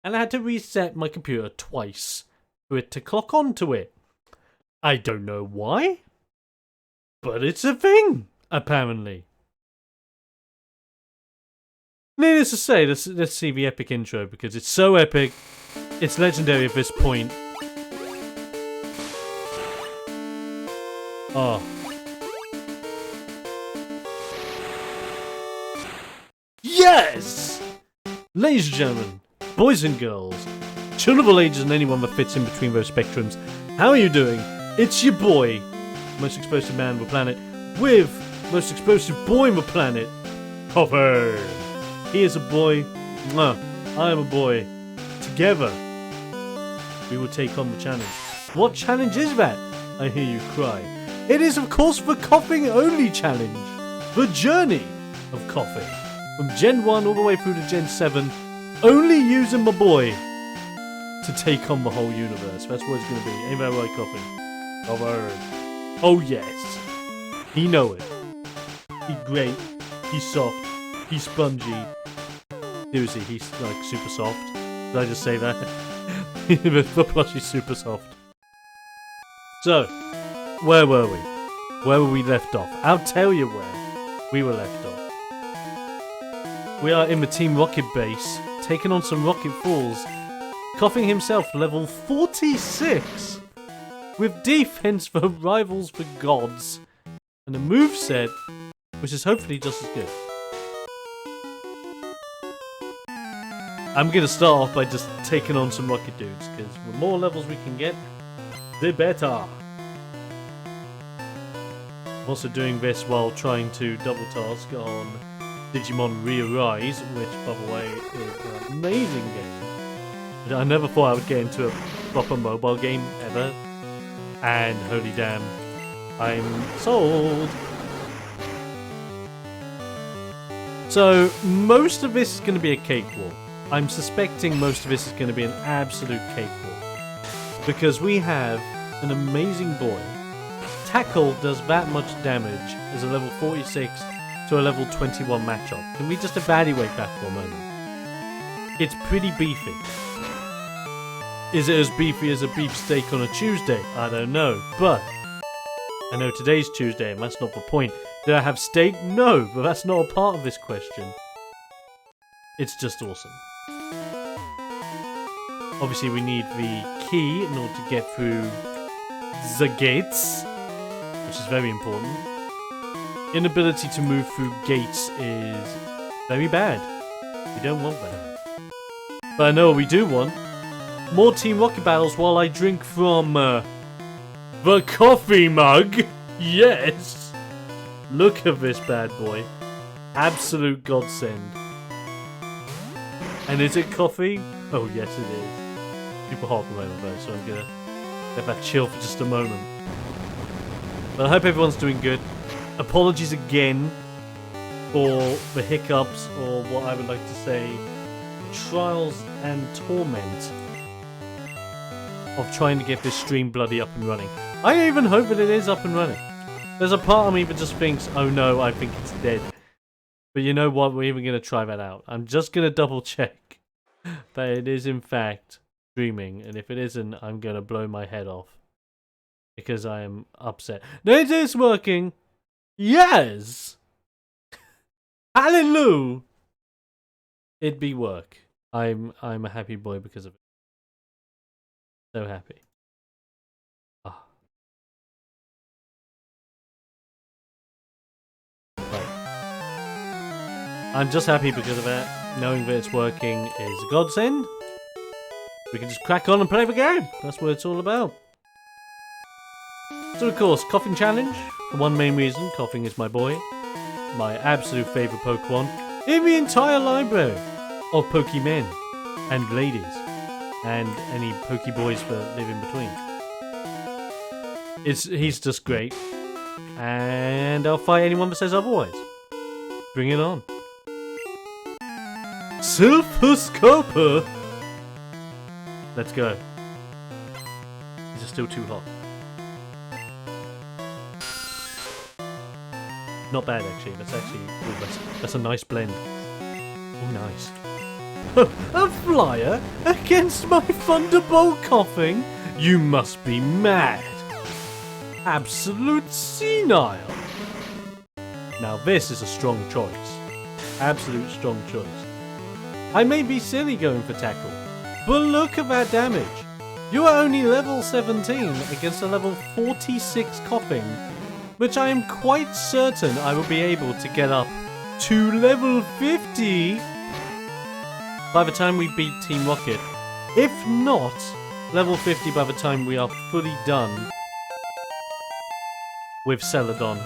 and I had to reset my computer twice for it to clock onto it. I don't know why, but it's a thing, apparently. Needless to say, let's see the epic intro, because it's so epic, it's legendary at this point. Oh. Yes! Ladies and gentlemen, boys and girls, children of all ages and anyone that fits in between those spectrums, how are you doing? It's your boy, most explosive man on the planet, with most explosive boy on the planet, Koffing. He is a boy, I am a boy. Together, we will take on the challenge. What challenge is that? I hear you cry. It is, of course, the Koffing only challenge. The journey of Koffing. From Gen 1 all the way through to Gen 7, only using my boy to take on the whole universe. That's what it's going to be. Ain't that right, Koffing? Oh, yes. He know it. He's great. He's soft. He's spongy. Seriously, he's like super soft. Did I just say that? The plushie's super soft. So, where were we? Where were we left off? I'll tell you where we were left off. We are in the Team Rocket base, taking on some Rocket Falls. Koffing himself, level 46! With defense for rivals for gods. And a moveset, which is hopefully just as good. I'm gonna start off by just taking on some Rocket dudes, because the more levels we can get, the better. I'm also doing this while trying to double task on Digimon Re-Arise, which, by the way, is an amazing game. I never thought I would get into a proper mobile game ever, and holy damn, I'm sold. So, most of this is going to be a cakewalk. I'm suspecting most of this is going to be an absolute cakewalk, because we have an amazing boy. Tackle does that much damage as a level 46 to a level 21 matchup. Can we just evaluate that for a moment? It's pretty beefy. Is it as beefy as a beefsteak on a Tuesday? I don't know, but I know today's Tuesday and that's not the point. Did I have steak? No, but that's not a part of this question. It's just awesome. Obviously we need the key in order to get through the gates, which is very important. Inability to move through gates is very bad. We don't want that. But I know what we do want. More Team Rocket battles while I drink from the coffee mug. Yes! Look at this bad boy. Absolute godsend. And is it coffee? Oh yes it is. Super hot at the moment though, so I'm gonna let that chill for just a moment. But I hope everyone's doing good. Apologies again for the hiccups, or what I would like to say, trials and torment of trying to get this stream bloody up and running. I even hope that it is up and running. There's a part of me that just thinks, oh no, I think it's dead. But you know what, we're even going to try that out. I'm just going to double check that it is in fact streaming, and if it isn't, I'm going to blow my head off. Because I am upset. No, it is working! Yes! Hallelujah! It be work. I'm a happy boy because of it. So happy. Ah. Right. I'm just happy because of that. Knowing that it's working is a godsend. We can just crack on and play the game. That's what it's all about. So of course, Koffing challenge. For one main reason, Koffing is my boy. My absolute favourite Pokemon in the entire library of Pokemen and ladies. And any Pokeboys that live in between. He's just great. And I'll fight anyone that says otherwise. Bring it on. Silver Scarper! Let's go. These are still too hot. Not bad actually. That's a nice blend. Oh, nice. A flyer against my Thunderbolt Koffing? You must be mad. Absolute senile. Now this is a strong choice. Absolute strong choice. I may be silly going for tackle, but look at that damage. You are only level 17 against a level 46 Koffing, which I am quite certain I will be able to get up to level 50 by the time we beat Team Rocket. If not, level 50 by the time we are fully done with Celadon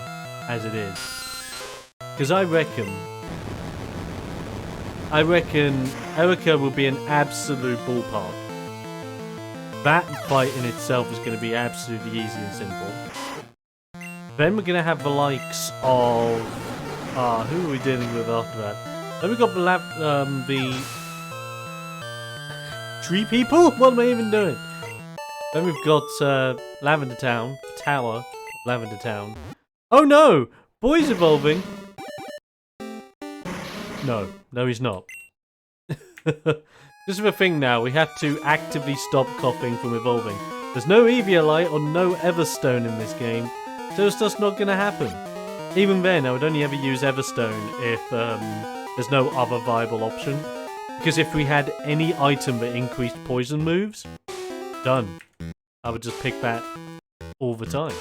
as it is. Because I reckon Erica will be an absolute ballpark. That fight in itself is going to be absolutely easy and simple. Then we're going to have the likes of... who are we dealing with after that? Then we've got the tree people? What am I even doing? Then we've got Lavender Town, Tower of Lavender Town. Oh no! Boy's evolving! No he's not. This is the thing now, we have to actively stop Koffing from evolving. There's no Eviolite or no Everstone in this game, so it's just not going to happen. Even then, I would only ever use Everstone if there's no other viable option. Because if we had any item that increased poison moves, done. I would just pick that all the time.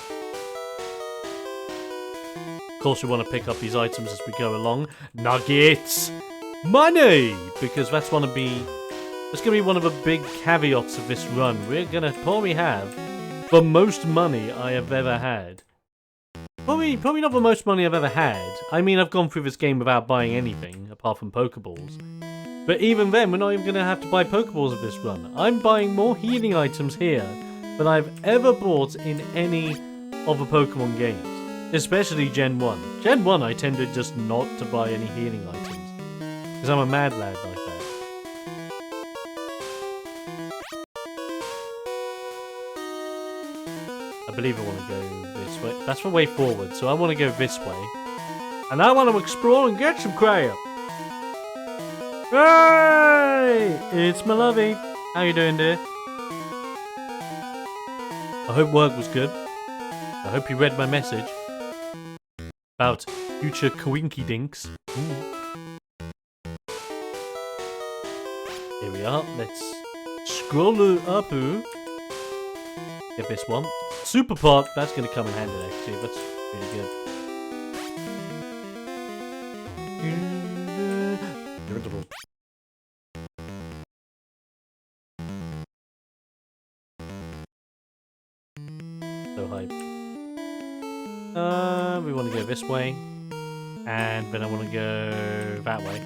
Of course, we want to pick up these items as we go along. Nuggets! Money! Because that's going to be one of the big caveats of this run. We're going to probably have the most money I have ever had. Probably not the most money I've ever had. I mean, I've gone through this game without buying anything, apart from Pokeballs. But even then, we're not even going to have to buy Pokeballs of this run. I'm buying more healing items here than I've ever bought in any of the Pokemon games. Especially Gen 1. Gen 1 I tended just not to buy any healing items. Because I'm a mad lad like that. I believe I want to go this way. That's the way forward, so I want to go this way. And I want to explore and get some crap. Hey! It's my lovey. How you doing, dear? I hope work was good. I hope you read my message about future Coinky Dinks. Here we are. Let's scroll up. Get this one. Super pot. That's going to come in handy, actually. That's really good. So hype. We want to go this way. And then I want to go that way.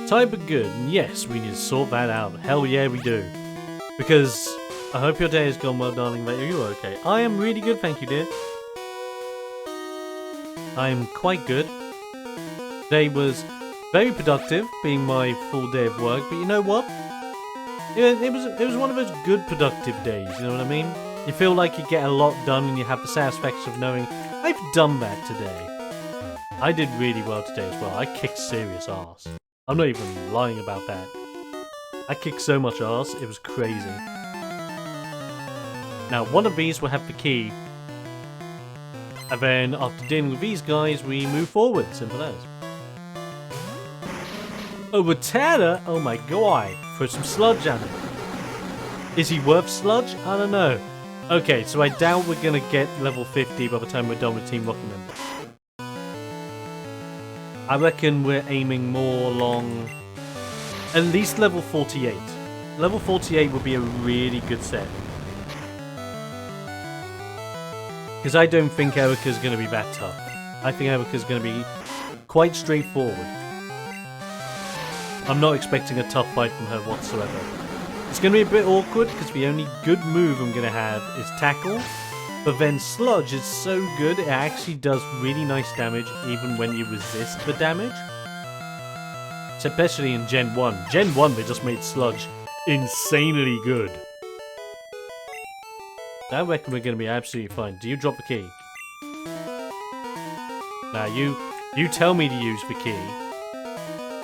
Type of good. And yes, we need to sort that out. Hell yeah, we do. Because I hope your day has gone well, darling. But you're okay. I am really good, thank you, dear. I am quite good. Today was very productive, being my full day of work. But you know what? It was one of those good productive days. You know what I mean? You feel like you get a lot done, and you have the satisfaction of knowing I've done that today. I did really well today as well. I kicked serious ass. I'm not even lying about that. I kicked so much ass, it was crazy. Now, one of these will have the key. And then, after dealing with these guys, we move forward. Simple as. Oh, but Tanner? Oh my god. Throw some sludge at him. Is he worth sludge? I don't know. Okay, so I doubt we're going to get level 50 by the time we're done with Team Rocket members. I reckon we're aiming more along at least level 48. Level 48 would be a really good set. Because I don't think Erica's going to be that tough. I think Erica's going to be quite straightforward. I'm not expecting a tough fight from her whatsoever. It's going to be a bit awkward because the only good move I'm going to have is Tackle. But then Sludge is so good, it actually does really nice damage even when you resist the damage. Especially in Gen 1. Gen 1 they just made Sludge insanely good. I reckon we're going to be absolutely fine. Do you drop the key? Now You tell me to use the key.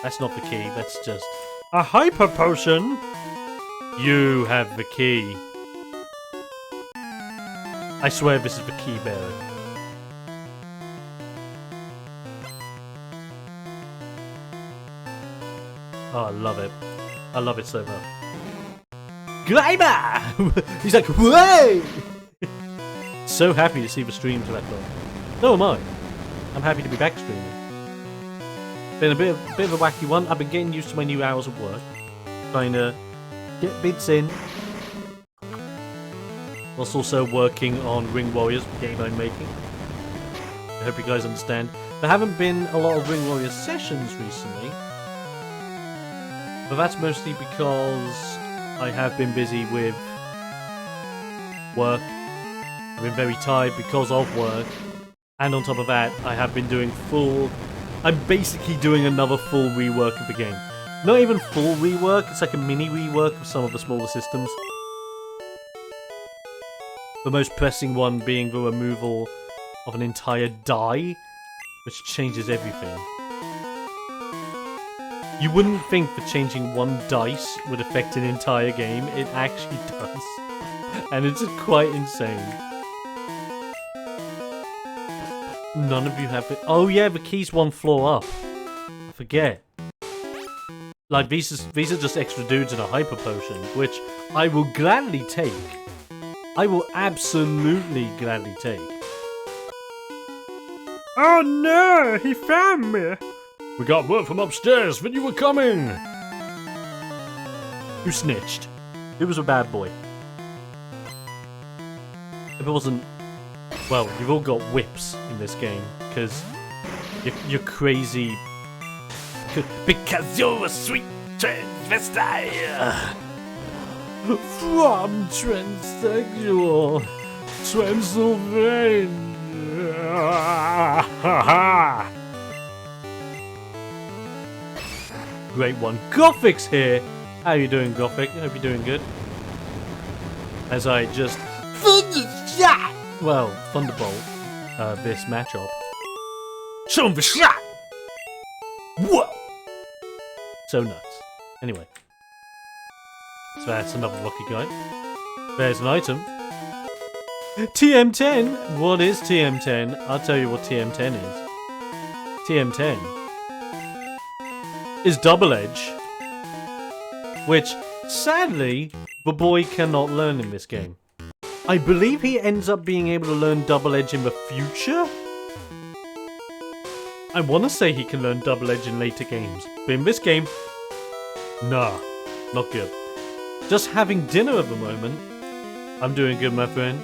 That's not the key, that's just a hyper potion. You have the key. I swear this is the key bearer. Oh, I love it. I love it so much. Glamour! He's like, whoa! So happy to see the stream to that point. So am I. I'm happy to be back streaming. Been a bit of a wacky one. I've been getting used to my new hours of work. Trying to get bits in. Whilst also working on Ring Warriors, the game I'm making. I hope you guys understand. There haven't been a lot of Ring Warriors sessions recently. But that's mostly because I have been busy with work. I've been very tired because of work. And on top of that, I have been doing I'm basically doing another full rework of the game. Not even full rework, it's like a mini rework of some of the smaller systems. The most pressing one being the removal of an entire die, which changes everything. You wouldn't think that changing one dice would affect an entire game. It actually does. And it's quite insane. None of you have it. Oh yeah, the key's one floor up. I forget. Like, these are just extra dudes in a hyper potion, which I will gladly take. I will absolutely gladly take. Oh no, he found me! We got word from upstairs that you were coming! Who snitched? Who was a bad boy? If it wasn't... Well, you've all got whips in this game, because you're crazy. Because you're a sweet transvestite! From transsexual Transylvania! Great one. Koffing's here! How you doing, Koffing? I hope you're doing good. As I just... Well, Thunderbolt, this matchup. Show him the shot! Whoa! So nuts. Anyway. So that's another lucky guy. There's an item. TM10! What is TM10? I'll tell you what TM10 is. TM10 is Double Edge. Which, sadly, the boy cannot learn in this game. I believe he ends up being able to learn Double Edge in the future? I want to say he can learn Double Edge in later games, but in this game, nah, not good. Just having dinner at the moment. I'm doing good, my friend.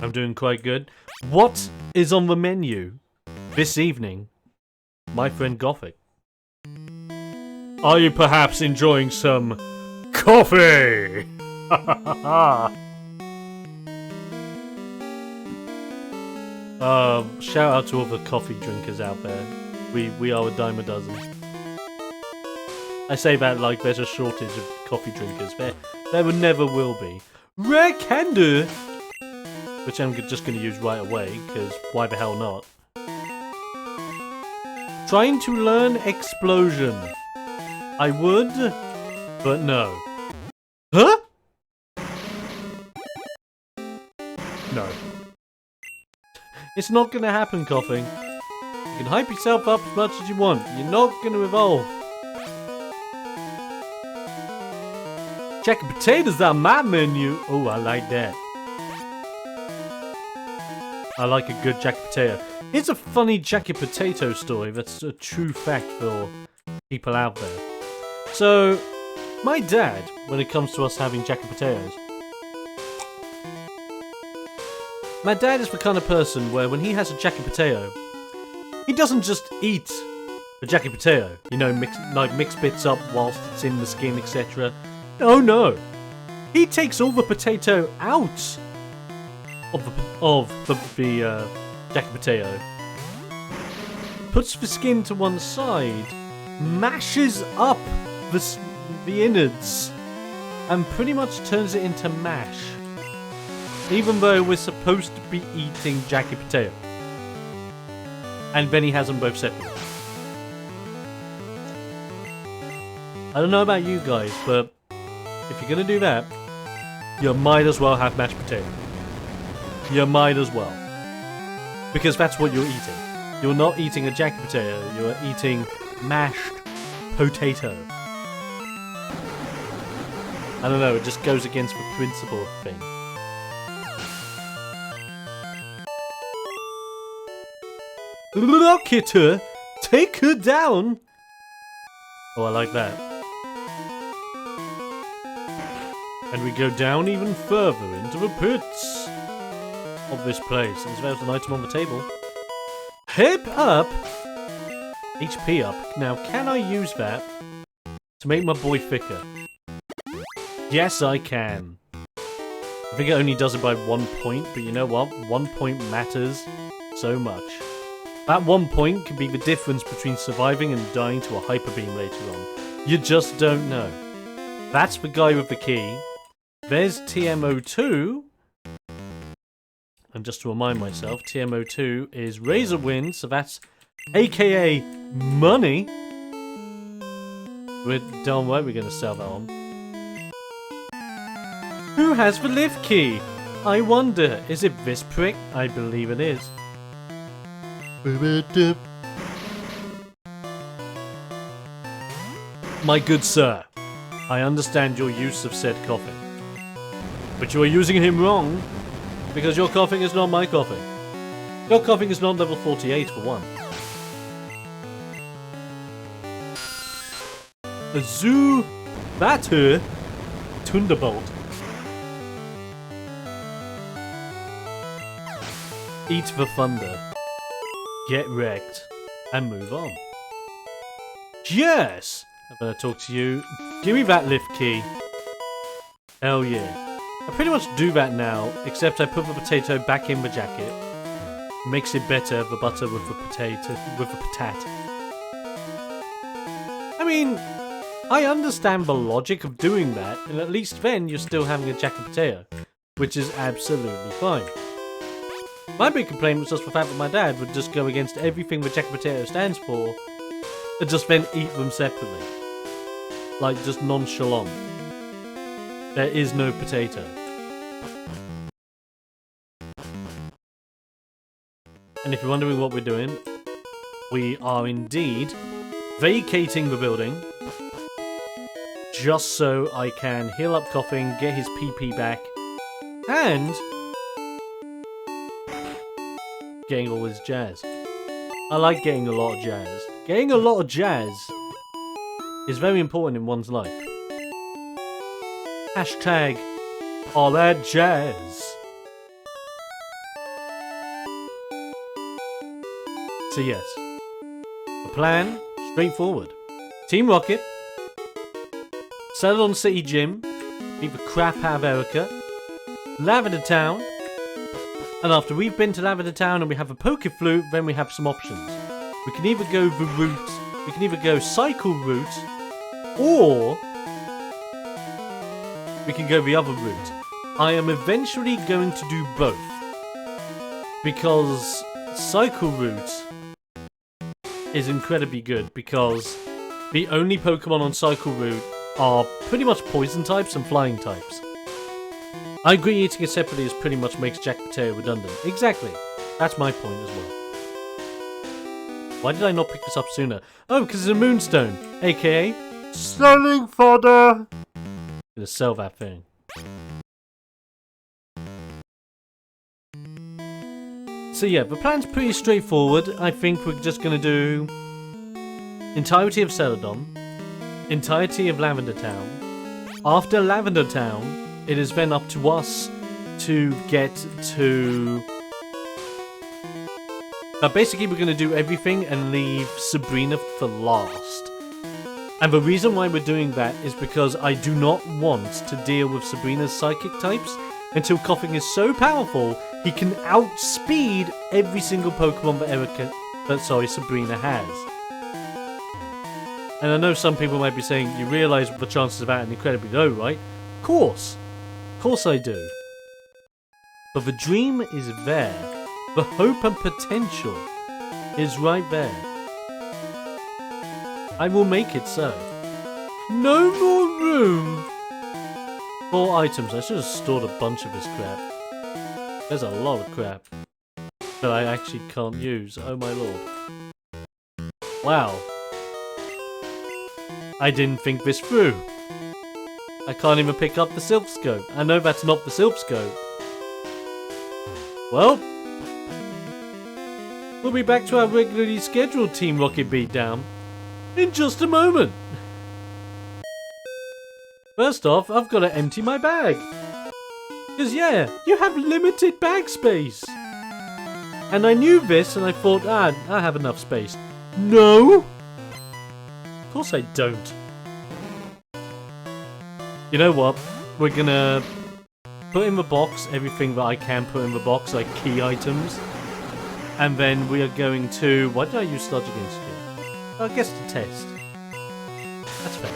I'm doing quite good. What is on the menu this evening, my friend Koffing? Are you perhaps enjoying some coffee? Shout out to all the coffee drinkers out there. We are a dime a dozen. I say that like there's a shortage of coffee drinkers. There never will be. Rare Candy! Which I'm just going to use right away, because why the hell not? Trying to learn Explosion. I would, but no. Huh? No. It's not gonna happen, Koffing. You can hype yourself up as much as you want. You're not gonna evolve. Jacket potatoes on my menu. Oh, I like that. I like a good jacket potato. Here's a funny jacket potato story that's a true fact for people out there. So, my dad, when it comes to us having jacket potatoes, my dad is the kind of person where when he has a jacket potato, he doesn't just eat a jacket potato, you know, mix bits up whilst it's in the skin, etc. Oh no! He takes all the potato out of the jacket potato, puts the skin to one side, mashes up the innards, and pretty much turns it into mash. Even though we're supposed to be eating jacket potato. And then he has them both separately. I don't know about you guys, but if you're gonna do that, you might as well have mashed potato. You might as well. Because that's what you're eating. You're not eating a jacket potato, you're eating mashed potato. I don't know, it just goes against the principle of the thing. Look at her! Take her down! Oh, I like that. And we go down even further into the pits of this place. And there's an item on the table. Hip up! HP up. Now, can I use that to make my boy thicker? Yes, I can. I think it only does it by 1 point, but you know what? 1 point matters so much. That 1 point can be the difference between surviving and dying to a hyper beam later on. You just don't know. That's the guy with the key. There's TMO2. And just to remind myself, TMO2 is Razor Wind, so that's aka money. We're darn right we're going to sell that on. Who has the lift key? I wonder, is it this prick? I believe it is. My good sir, I understand your use of said Koffing. But you are using him wrong, because your Koffing is not my Koffing. Your Koffing is not level 48 for one. Azoo Batter Thunderbolt. Eat the thunder. Get wrecked. And move on. Yes! I'm gonna talk to you. Give me that lift key. Hell yeah. I pretty much do that now, except I put the potato back in the jacket. Makes it better, the butter with the potato, with the patat. I mean, I understand the logic of doing that, and at least then you're still having a jacket potato, which is absolutely fine. My big complaint was just the fact that my dad would just go against everything the jacket potato stands for, and just then eat them separately. Like, just nonchalant. There is no potato. And if you're wondering what we're doing, we are indeed vacating the building just so I can heal up Koffing, get his PP back, and getting all his jazz. I like getting a lot of jazz. Getting a lot of jazz is very important in one's life. Hashtag all that jazz. So yes, the plan, straightforward. Team Rocket, Celadon City Gym, beat the crap out of Erica, Lavender Town, and after we've been to Lavender Town and we have a Poke Flute, then we have some options. We can either go the route, we can either go cycle route, or we can go the other route. I am eventually going to do both, because cycle route is incredibly good, because the only Pokemon on cycle route are pretty much poison types and flying types. I agree eating it separately is pretty much makes Jack Potato redundant. Exactly. That's my point as well. Why did I not pick this up sooner? Oh, because it's a Moonstone, aka selling fodder. Gonna sell that thing. So yeah, the plan's pretty straightforward. I think we're just gonna do entirety of Celadon, entirety of Lavender Town. After Lavender Town, it is then up to us to get to... basically we're gonna do everything and leave Sabrina for last. And the reason why we're doing that is because I do not want to deal with Sabrina's psychic types until Koffing is so powerful he can outspeed every single Pokemon that Sabrina has. And I know some people might be saying, you realise the chances of that are incredibly low, right? Of course I do. But the dream is there. The hope and potential is right there. I will make it so. No more room! 4 items. I should have stored a bunch of this crap. There's a lot of crap that I actually can't use. Oh my lord. Wow. I didn't think this through. I can't even pick up the Silph Scope. I know that's not the Silph Scope. Well, we'll be back to our regularly scheduled Team Rocket beatdown in just a moment. First off, I've got to empty my bag. Because yeah, you have limited bag space. And I knew this and I thought, I have enough space. No! Of course I don't. You know what? We're gonna put in the box everything that I can put in the box, like key items. And then we are going to... Why did I use Sludge against you? I guess to test. That's fair.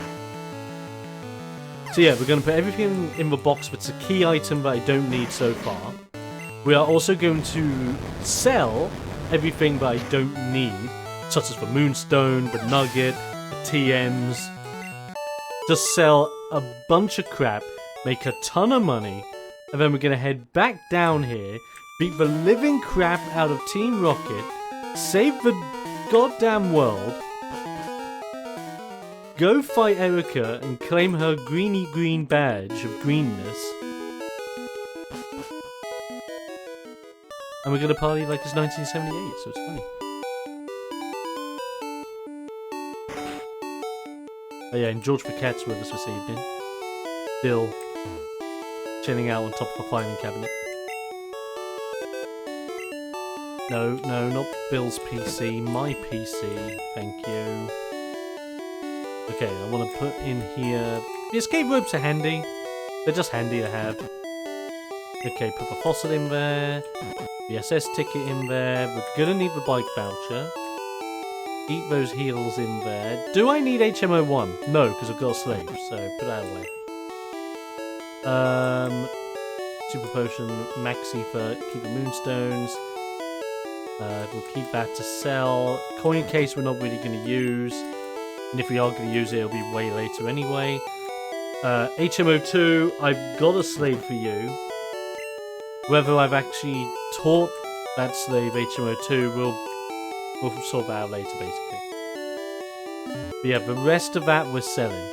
So yeah, we're going to put everything in the box that's a key item that I don't need so far. We are also going to sell everything that I don't need, such as the Moonstone, the Nugget, the TMs. Just sell a bunch of crap, make a ton of money, and then we're going to head back down here, beat the living crap out of Team Rocket, save the goddamn world, go fight Erica and claim her greeny green badge of greenness. And we're gonna party like it's 1978, so it's funny. Oh yeah, and George Paquette's with us this evening. Still chilling out on top of a filing cabinet. No, not Bill's PC, my PC, thank you. Okay, I want to put in here... The escape ropes are handy. They're just handy to have. Okay, put the fossil in there. The SS ticket in there. We're gonna need the bike voucher. Keep those heals in there. Do I need HMO1? No, because I've got a slave, so put that away. Super potion, maxi for keep the moonstones. We'll keep that to sell. Coin case we're not really going to use. And if we are going to use it, it'll be way later anyway. HMO2, I've got a slave for you. Whether I've actually taught that slave HMO2, we'll sort that out later, basically. But yeah, the rest of that we're selling.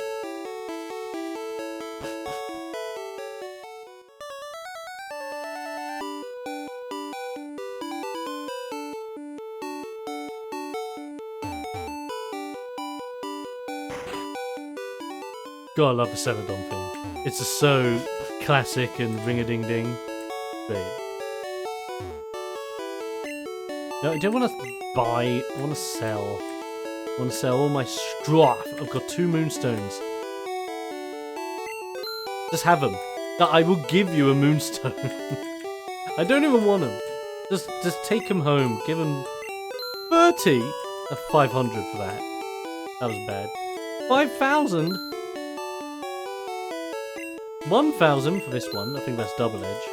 God, I love the Celadon thing. It's just so classic and ring-a-ding-ding. Great. No, I don't want to buy, I want to sell. I want to sell all my straw. I've got 2 moonstones. Just have them. I will give you a moonstone. I don't even want them. Just take them home. Give them 30. 500 for that. That was bad. 5,000. 1,000 for this one. I think that's double edge.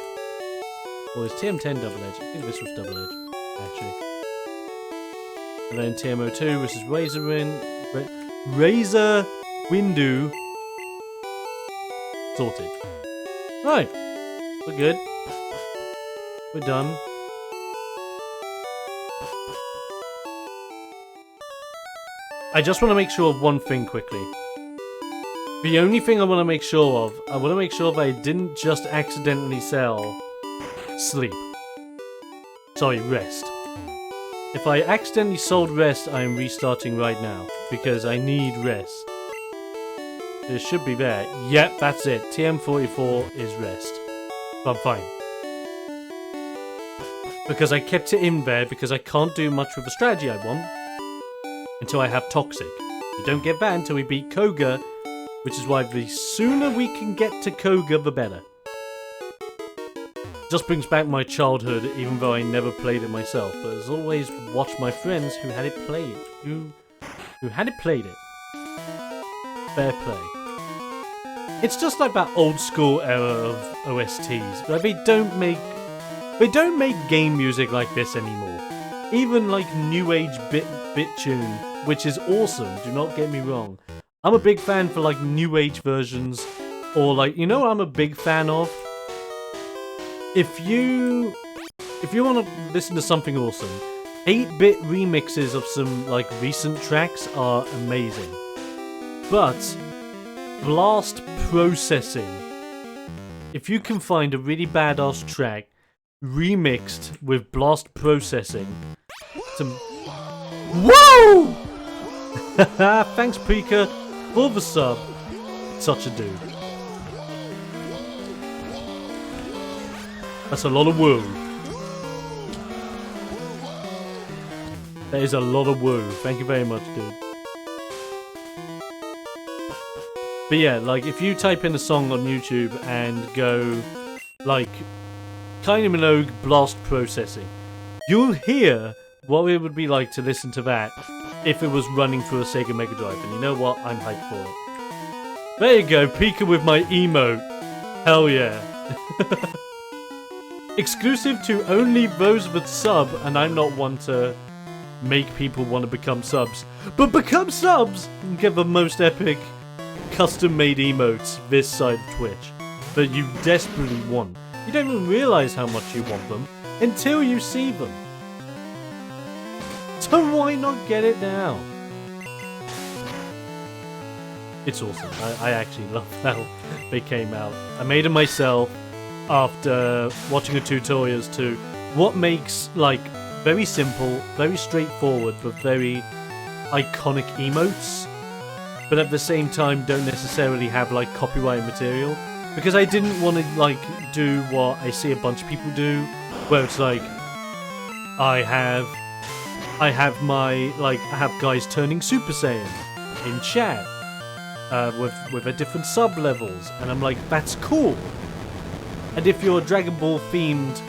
Or is TM10 double edge? I think this was double edge, actually. And then TMO2, which is Razor Windu. Sorted. Right. We're good. We're done. I just want to make sure of one thing quickly. The only thing I want to make sure of, I want to make sure that I didn't just accidentally sell sleep. Sorry, rest. If I accidentally sold rest, I am restarting right now, because I need rest. It should be there. Yep, that's it. TM44 is rest. I'm fine. Because I kept it in there, because I can't do much with the strategy I want until I have Toxic. We don't get that until we beat Koga, which is why the sooner we can get to Koga, the better. Just brings back my childhood, even though I never played it myself. But as always, watch my friends who had it played. Who had it played it. Fair play. It's just like that old school era of OSTs. Like they don't make game music like this anymore. even like new age bit tune, which is awesome. Do not get me wrong. I'm a big fan for like new age versions, or like, you know what I'm a big fan of? If you want to listen to something awesome, 8-bit remixes of some like recent tracks are amazing. But blast processing. If you can find a really badass track remixed with blast processing, some whoa! Thanks, Pika, for the sub. Such a dude. That's a lot of woo. That is a lot of woo. Thank you very much, dude. But yeah, like, if you type in a song on YouTube and go, like, Kylie Minogue blast processing, you'll hear what it would be like to listen to that if it was running through a Sega Mega Drive. And you know what? I'm hyped for it. There you go, Pika with my emote. Hell yeah. Exclusive to only those that sub, and I'm not one to make people want to become subs. But become subs and get the most epic custom-made emotes this side of Twitch that you desperately want. You don't even realize how much you want them until you see them. So why not get it now? It's awesome. I actually love how they came out. I made them myself after watching a tutorial as to what makes, like, very simple, very straightforward, but very iconic emotes, but at the same time don't necessarily have like copyright material, because I didn't want to like do what I see a bunch of people do, where it's like I have guys turning Super Saiyan in chat with a different sub levels, and I'm like, that's cool. And if you're a Dragon Ball themed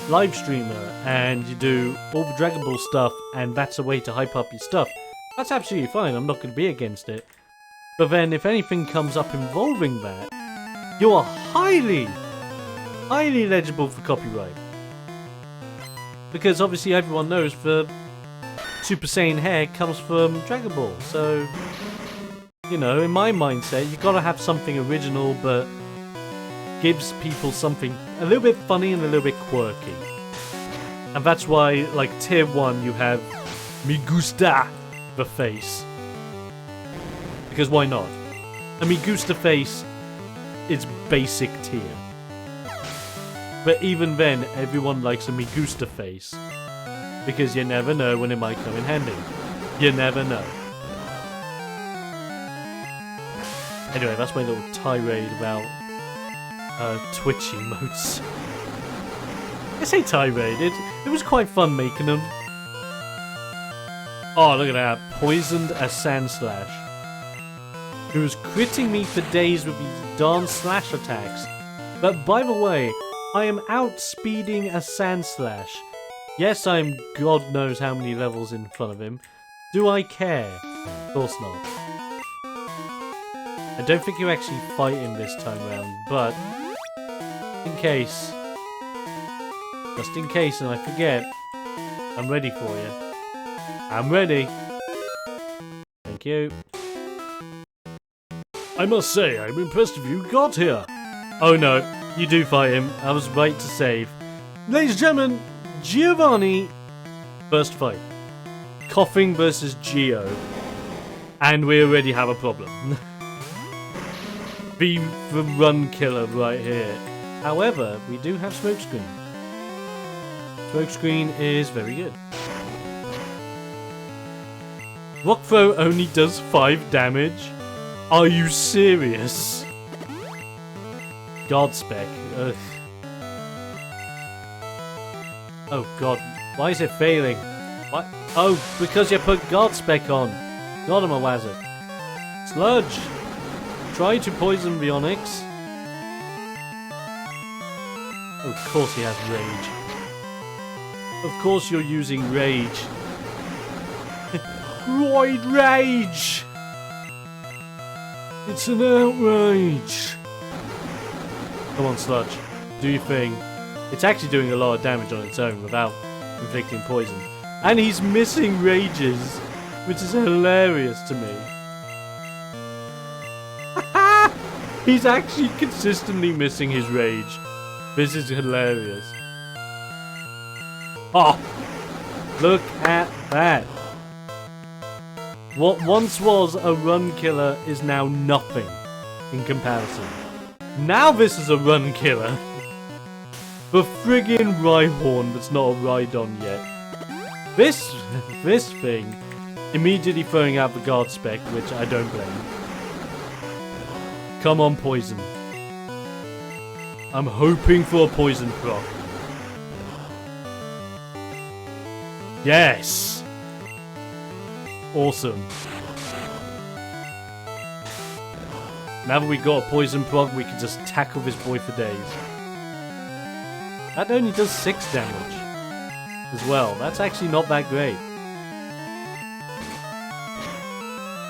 live streamer and you do all the Dragon Ball stuff and that's a way to hype up your stuff, that's absolutely fine. I'm not going to be against it. But then if anything comes up involving that, you are highly eligible for copyright. Because obviously everyone knows the Super Saiyan hair comes from Dragon Ball. So, you know, in my mindset, you gotta have something original but gives people something a little bit funny and a little bit quirky. And that's why, like, tier 1, you have Me Gusta the face. Because why not? A Me Gusta face is basic tier. But even then, everyone likes a Me Gusta face. Because you never know when it might come in handy. You never know. Anyway, that's my little tirade about Twitch emotes. I say tirade, it was quite fun making them. Oh, look at that. Poisoned a Sandslash, who's critting me for days with these darn slash attacks. But by the way, I am outspeeding a Sandslash. Yes, I'm God knows how many levels in front of him. Do I care? Of course not. I don't think you actually fight him this time round, but in case, just in case and I forget, I'm ready for you. I'm ready. Thank you. I must say, I'm impressed if you got here. Oh no, you do fight him. I was right to save. Ladies and gentlemen, Giovanni, first fight. Koffing versus Geo. And we already have a problem. the run killer right here. However, we do have Smokescreen. Smokescreen is very good. Rock Throw only does 5 damage? Are you serious? God spec. Ugh. Oh god, why is it failing? What? Oh, because you put God spec on. God, I'm a wazard. Sludge! Try to poison the Onyx. Oh, of course he has Rage. Of course you're using Rage. Roid Rage! It's an outrage! Come on, Sludge. Do your thing. It's actually doing a lot of damage on its own without inflicting poison. And he's missing rages, which is hilarious to me. He's actually consistently missing his rage. This is hilarious. Oh, look at that. What once was a run killer is now nothing in comparison. Now this is a run killer. The friggin' Rhyhorn that's not a Rhydon yet. This thing immediately throwing out the guard spec, which I don't blame. Come on, poison. I'm hoping for a poison proc. Yes! Awesome. Now that we got a poison proc, we can just tackle this boy for days. That only does 6 damage as well. That's actually not that great.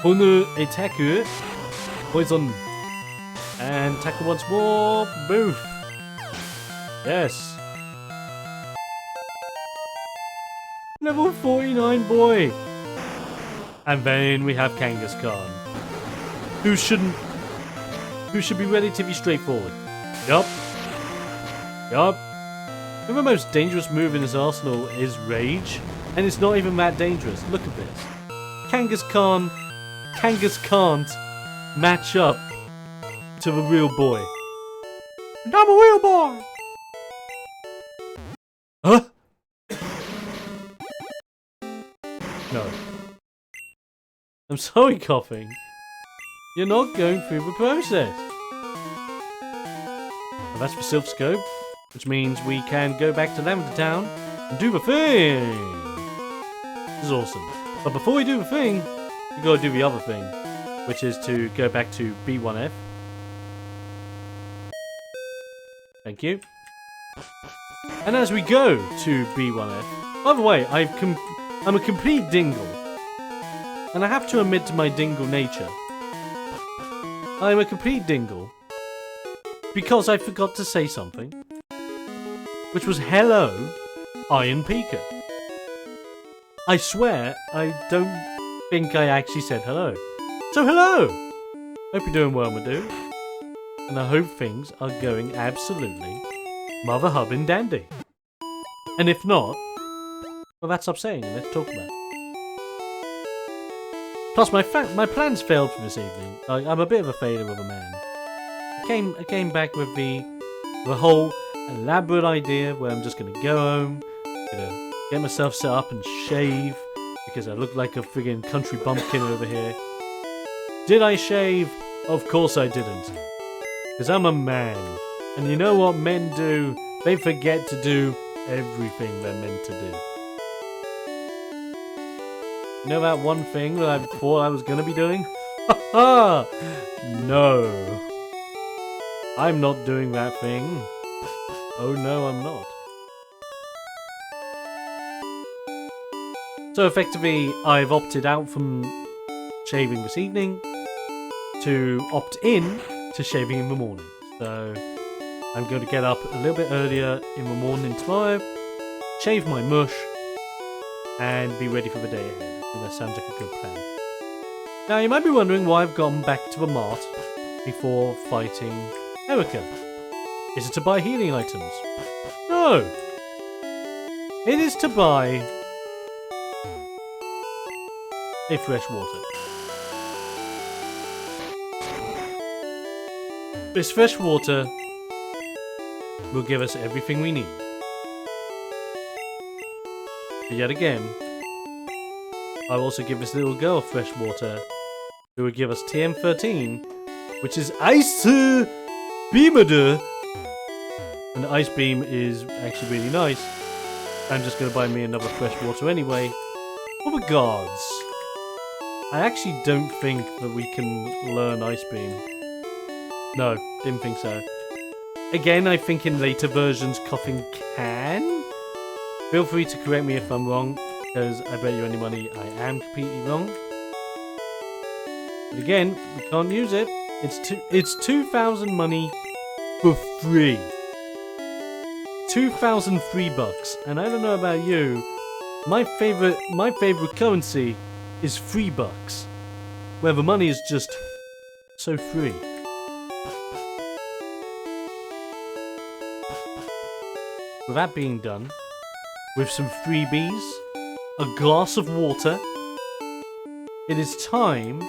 Honu Etaku. Poison. And tackle once more. Boof. Yes. Level 49 boy. And then we have Kangaskhan. Who should be relatively straightforward. Yup. Yup. The most dangerous move in his arsenal is Rage. And it's not even that dangerous. Look at this. Kangaskhan can't match up to the real boy. And I'm a real boy! Huh? No. I'm sorry, Koffing. You're not going through the process. Well, that's the Silph Scope, which means we can go back to Lavender Town and do the thing. This is awesome. But before we do the thing, we gotta do the other thing, which is to go back to B1F. Thank you. And as we go to B1F, by the way, I'm a complete dingle. And I have to admit to my dingle nature. I'm a complete dingle. Because I forgot to say something. Which was hello, Iron Pika. I swear, I don't think I actually said hello. So hello! Hope you're doing well, my dude. And I hope things are going absolutely mother hubbin' dandy. And if not, well, that's upsetting. Let's talk about it. Plus, my plans failed for this evening. I'm a bit of a failure of a man. I came back with the whole elaborate idea where I'm just gonna go home, gonna get myself set up and shave because I look like a friggin' country bumpkin over here. Did I shave? Of course I didn't. Because I'm a man. And you know what men do? They forget to do everything they're meant to do. You know that one thing that I thought I was going to be doing? Ha ha! No. I'm not doing that thing. Oh no, I'm not. So effectively, I've opted out from shaving this evening to opt in to shaving in the morning. So I'm going to get up a little bit earlier in the morning tomorrow, shave my mush, and be ready for the day ahead. I think that sounds like a good plan. Now you might be wondering why I've gone back to the mart before fighting Erica. Is it to buy healing items? No! It is to buy a fresh water. This fresh water will give us everything we need. But yet again, I'll also give this little girl fresh water, who will give us TM13, which is Ice Beamer. And the Ice Beam is actually really nice. I'm just going to buy me another fresh water anyway. For the guards. I actually don't think that we can learn Ice Beam. No, didn't think so. Again, I think in later versions Koffing can. Feel free to correct me if I'm wrong, because I bet you any money I am completely wrong. But again, we can't use it. It's 2,000 money for free. 2,000 free bucks. And I don't know about you, My favorite currency is free bucks, where the money is just so free. With that being done, with some freebies, a glass of water, it is time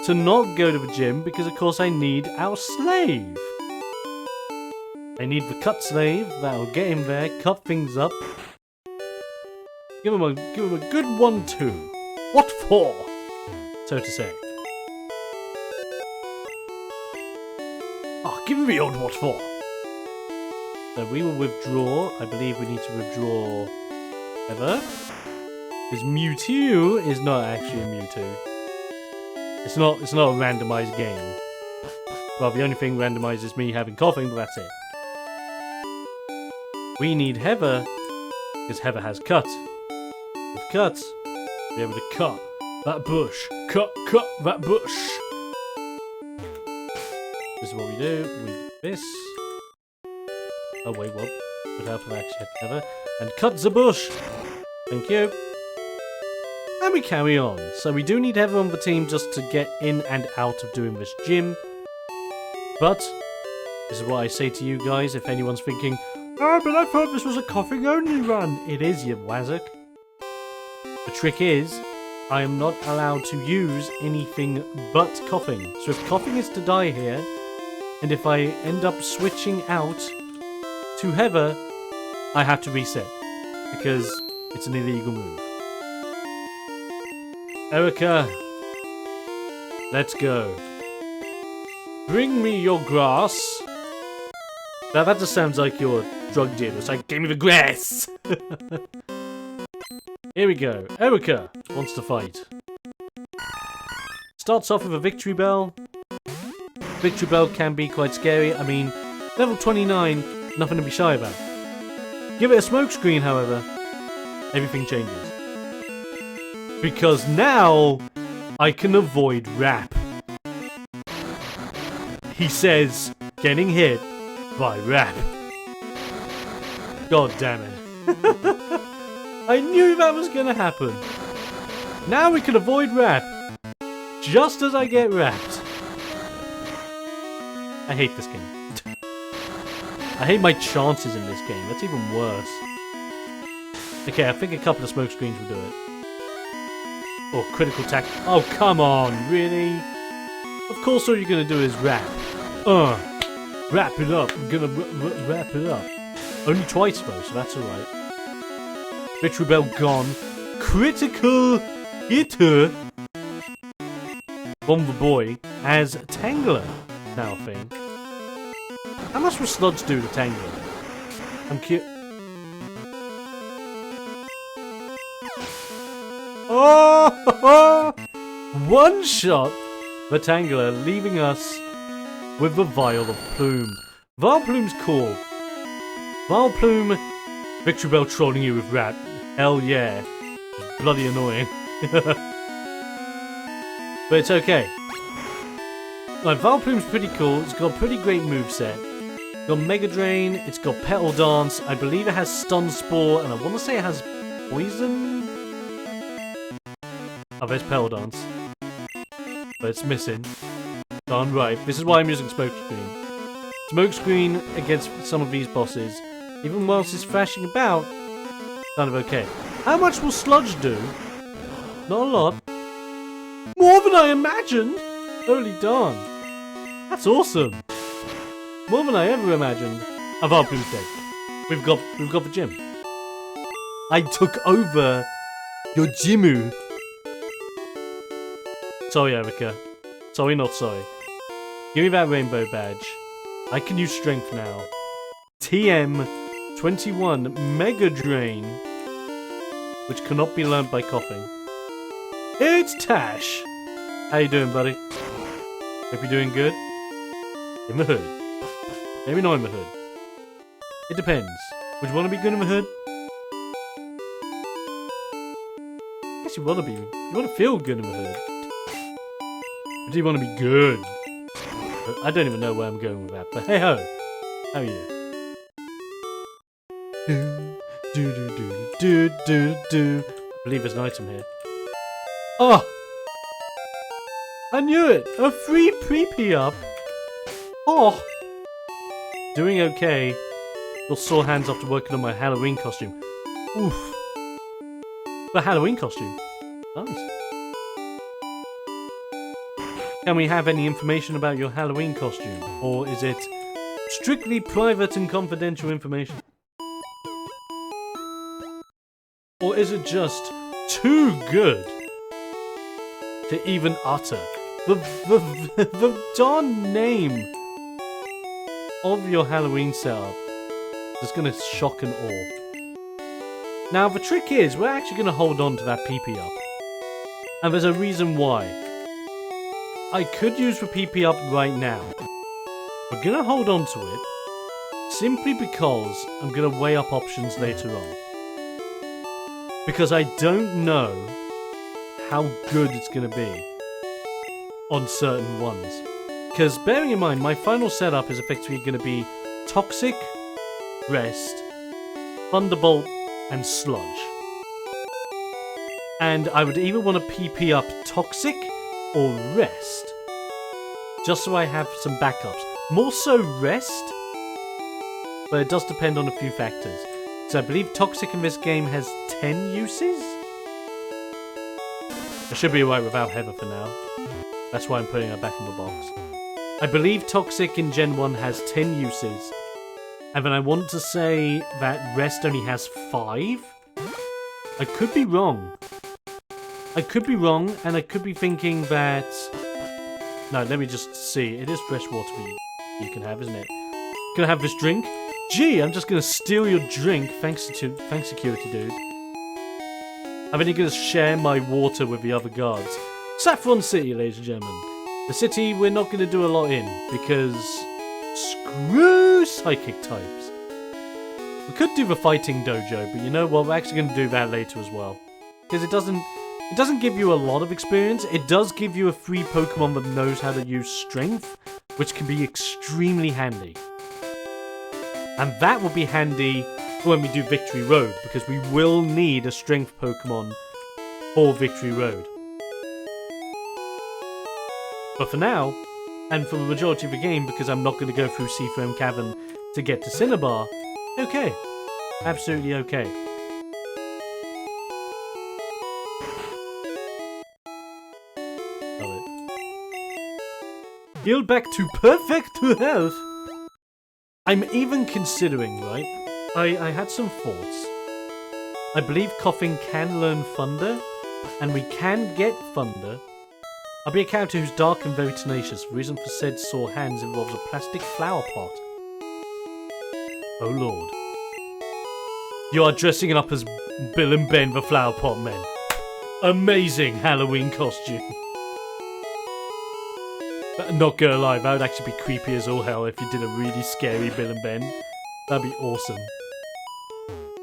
to not go to the gym because of course I need our slave. I need the cut slave that'll get him there, cut things up. Give him a good 1-2. What for? So to say. Oh, give me the old what for. So we will withdraw. I believe we need to withdraw ever. Because Mewtwo is not actually a Mewtwo. It's not a randomized game. Well, the only thing randomized is me having Koffing, but that's it. We need Heather, because Heather has cut. With cut, be able to cut that bush. Cut that bush. This is what we do. We do this. Oh wait, what? Without actually Heather. And cut the bush. Thank you. And we carry on. So we do need Heather on the team just to get in and out of doing this gym. But this is what I say to you guys if anyone's thinking, oh, but I thought this was a Koffing only run. It is, you wazzock. The trick is, I am not allowed to use anything but Koffing. So if Koffing is to die here, and if I end up switching out to Heather, I have to reset. Because it's an illegal move. Erica, let's go. Bring me your grass. Now that just sounds like you're a drug dealer. It's like, give me the grass. Here we go. Erica wants to fight. Starts off with a victory bell. Victory bell can be quite scary. I mean, level 29, nothing to be shy about. Give it a smoke screen, however, everything changes. Because now I can avoid rap. He says, getting hit by rap. God damn it. I knew that was gonna happen. Now we can avoid rap. Just as I get rapped. I hate this game. I hate my chances in this game. That's even worse. Okay, I think a couple of smoke screens will do it. Oh, critical attack. Oh, come on. Really? Of course all you're gonna do is rap. Wrap it up. I'm gonna wrap it up. Only twice though, so that's alright. Victory bell gone. Critical hitter from the boy as Tangler now thing. How much will Sludge do to Tangler? I'm cute. Oh! One shot for Tangler, leaving us with the Vial of Plume. Vileplume's cool. Vileplume, Victory Bell trolling you with rap. Hell yeah. It's bloody annoying. But it's okay. Like, Vileplume's pretty cool. It's got a pretty great moveset. It's got Mega Drain. It's got Petal Dance. I believe it has Stun Spore. And I want to say it has Poison. Oh, there's Petal Dance. But it's missing. Darn right. This is why I'm using Smoke Screen. Smoke Screen against some of these bosses, even whilst it's thrashing about, kind of okay. How much will Sludge do? Not a lot. More than I imagined! Holy darn. That's awesome. More than I ever imagined. Vileplume's dead. We've got the gym. I took over your Jimu. Sorry, Erica. Sorry, not sorry. Give me that rainbow badge. I can use strength now. TM21 Mega Drain, which cannot be learned by Koffing. It's Tash. How you doing, buddy? Hope you're doing good. In the hood. Maybe not in the hood. It depends. Would you want to be good in the hood? I guess you want to be. You want to feel good in the hood. Or do you want to be good? I don't even know where I'm going with that, but hey ho! How are you? Do do do do do do. I believe there's an item here. Oh! I knew it! A free pre-P up! Oh! Doing okay. Got sore hands after working on my Halloween costume. Oof. The Halloween costume. Nice. Can we have any information about your Halloween costume? Or is it strictly private and confidential information? Or is it just too good to even utter? The darn name of your Halloween setup is going to shock and awe. Now, the trick is, we're actually going to hold on to that PP up. And there's a reason why. I could use the PP up right now. We're going to hold on to it, simply because I'm going to weigh up options later on. Because I don't know how good it's going to be on certain ones. Because bearing in mind, my final setup is effectively going to be Toxic, Rest, Thunderbolt, and Sludge. And I would either want to PP up Toxic or Rest, just so I have some backups. More so Rest, but it does depend on a few factors. So I believe Toxic in this game has 10 uses? I should be alright without Heather for now. That's why I'm putting her back in the box. I believe Toxic in Gen 1 has 10 uses. And then I want to say that Rest only has 5? I could be wrong. I could be wrong, and I could be thinking that... No, let me just see. It is fresh water you can have, isn't it? Can I have this drink? Gee, I'm just gonna steal your drink. Thanks, security dude. I'm only gonna share my water with the other guards. Saffron City, ladies and gentlemen. The city we're not gonna do a lot in, because... Screw psychic types. We could do the fighting dojo, but you know what? We're actually gonna do that later as well. Because it doesn't give you a lot of experience. It does give you a free Pokemon that knows how to use Strength, which can be extremely handy. And that will be handy when we do Victory Road, because we will need a Strength Pokemon for Victory Road. But for now, and for the majority of the game, because I'm not going to go through Seafoam Cavern to get to Cinnabar, okay. Absolutely okay. Love it. Heal back to perfect health! I'm even considering, right? I had some thoughts. I believe Koffing can learn Thunder, and we can get Thunder. I'll be a character who's dark and very tenacious. The reason for said sore hands involves a plastic flower pot. Oh lord. You are dressing up as Bill and Ben the Flower Pot Men. Amazing Halloween costume. Not gonna lie, that would actually be creepy as all hell if you did a really scary Bill and Ben. That'd be awesome.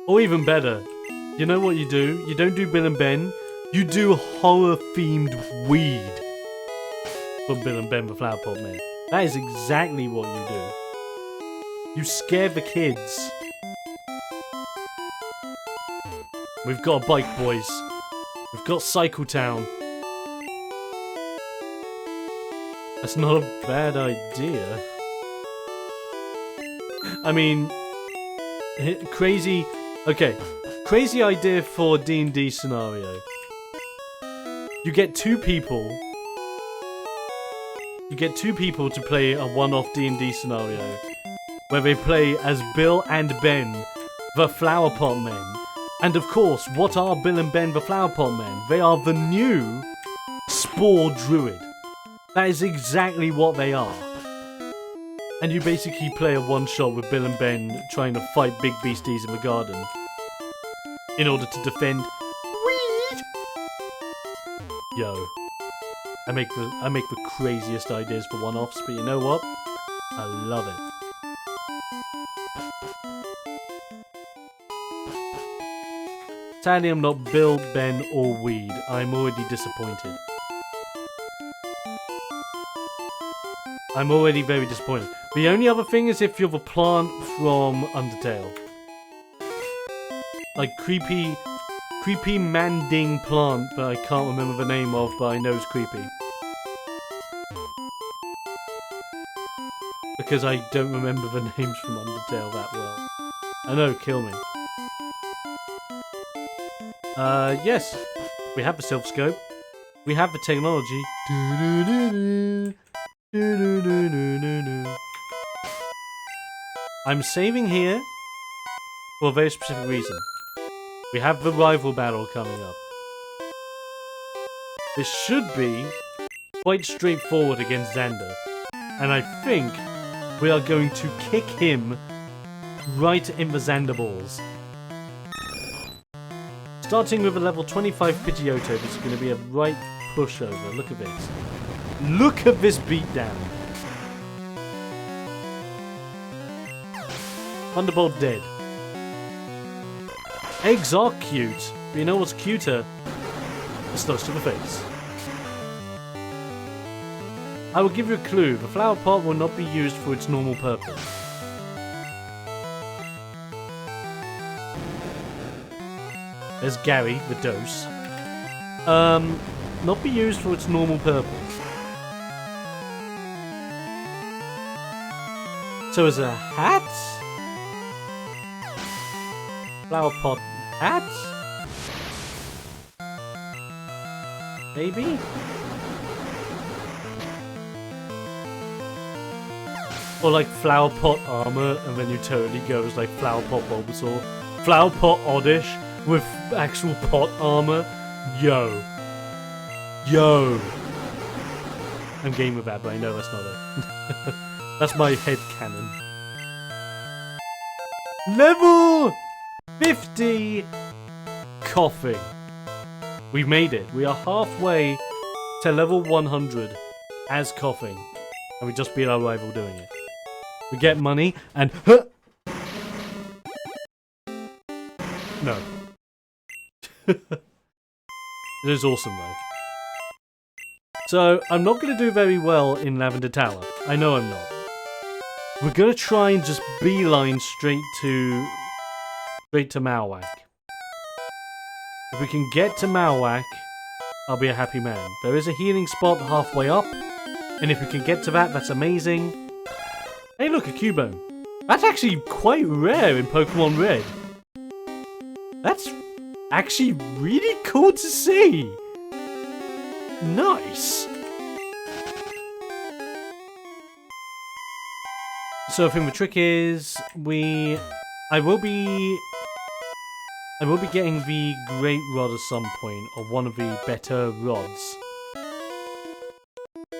Or even better, you know what you do? You don't do Bill and Ben, you do horror-themed weed from Bill and Ben the Flower Pot Men. That is exactly what you do. You scare the kids. We've got a bike, boys. We've got Cycle Town. That's not a bad idea. I mean, crazy... Okay, crazy idea for D&D scenario. You get two people to play a one-off D&D scenario where they play as Bill and Ben, the Flower Pot Men. And of course, what are Bill and Ben, the Flower Pot Men? They are the new Spore Druid. That is exactly what they are. And you basically play a one-shot with Bill and Ben trying to fight big beasties in the garden in order to defend weed. Yo, I make the craziest ideas for one-offs, but you know what? I love it. Sadly, I'm not Bill, Ben, or Weed. I'm already disappointed. I'm already very disappointed. The only other thing is if you're the plant from Undertale. like creepy manding plant that I can't remember the name of, but I know is creepy. Because I don't remember the names from Undertale that well. I know, kill me. Yes. We have the self-scope. We have the technology. I'm saving here for a very specific reason. We have the rival battle coming up. This should be quite straightforward against Xander. And I think we are going to kick him right in the Xander balls. Starting with a level 25 Pidgeotto, this is going to be a right pushover. Look at this. Look at this beatdown. Thunderbolt dead. Eggs are cute, but you know what's cuter? The slugs to the face. I will give you a clue. The flower pot will not be used for its normal purpose. There's Gary, the dose. Not be used for its normal purpose. So as a hat? Flower pot hat? Maybe? Or like flower pot armor, and then you totally goes like flower pot Bulbasaur. Flower pot Oddish with actual pot armor. Yo. Yo. I'm game with that, but I know that's not it. That's my head cannon. Level 50 Koffing. We've made it. We are halfway to level 100 as Koffing. And we just beat our rival doing it. We get money and... No. It is awesome though. So, I'm not going to do very well in Lavender Tower. I know I'm not. We're going to try and just beeline straight to Marowak. If we can get to Marowak, I'll be a happy man. There is a healing spot halfway up, and if we can get to that, that's amazing. Hey look, a Cubone. That's actually quite rare in Pokemon Red. That's actually really cool to see. Nice. So I think the trick is I will be getting the Great Rod at some point, or one of the better rods.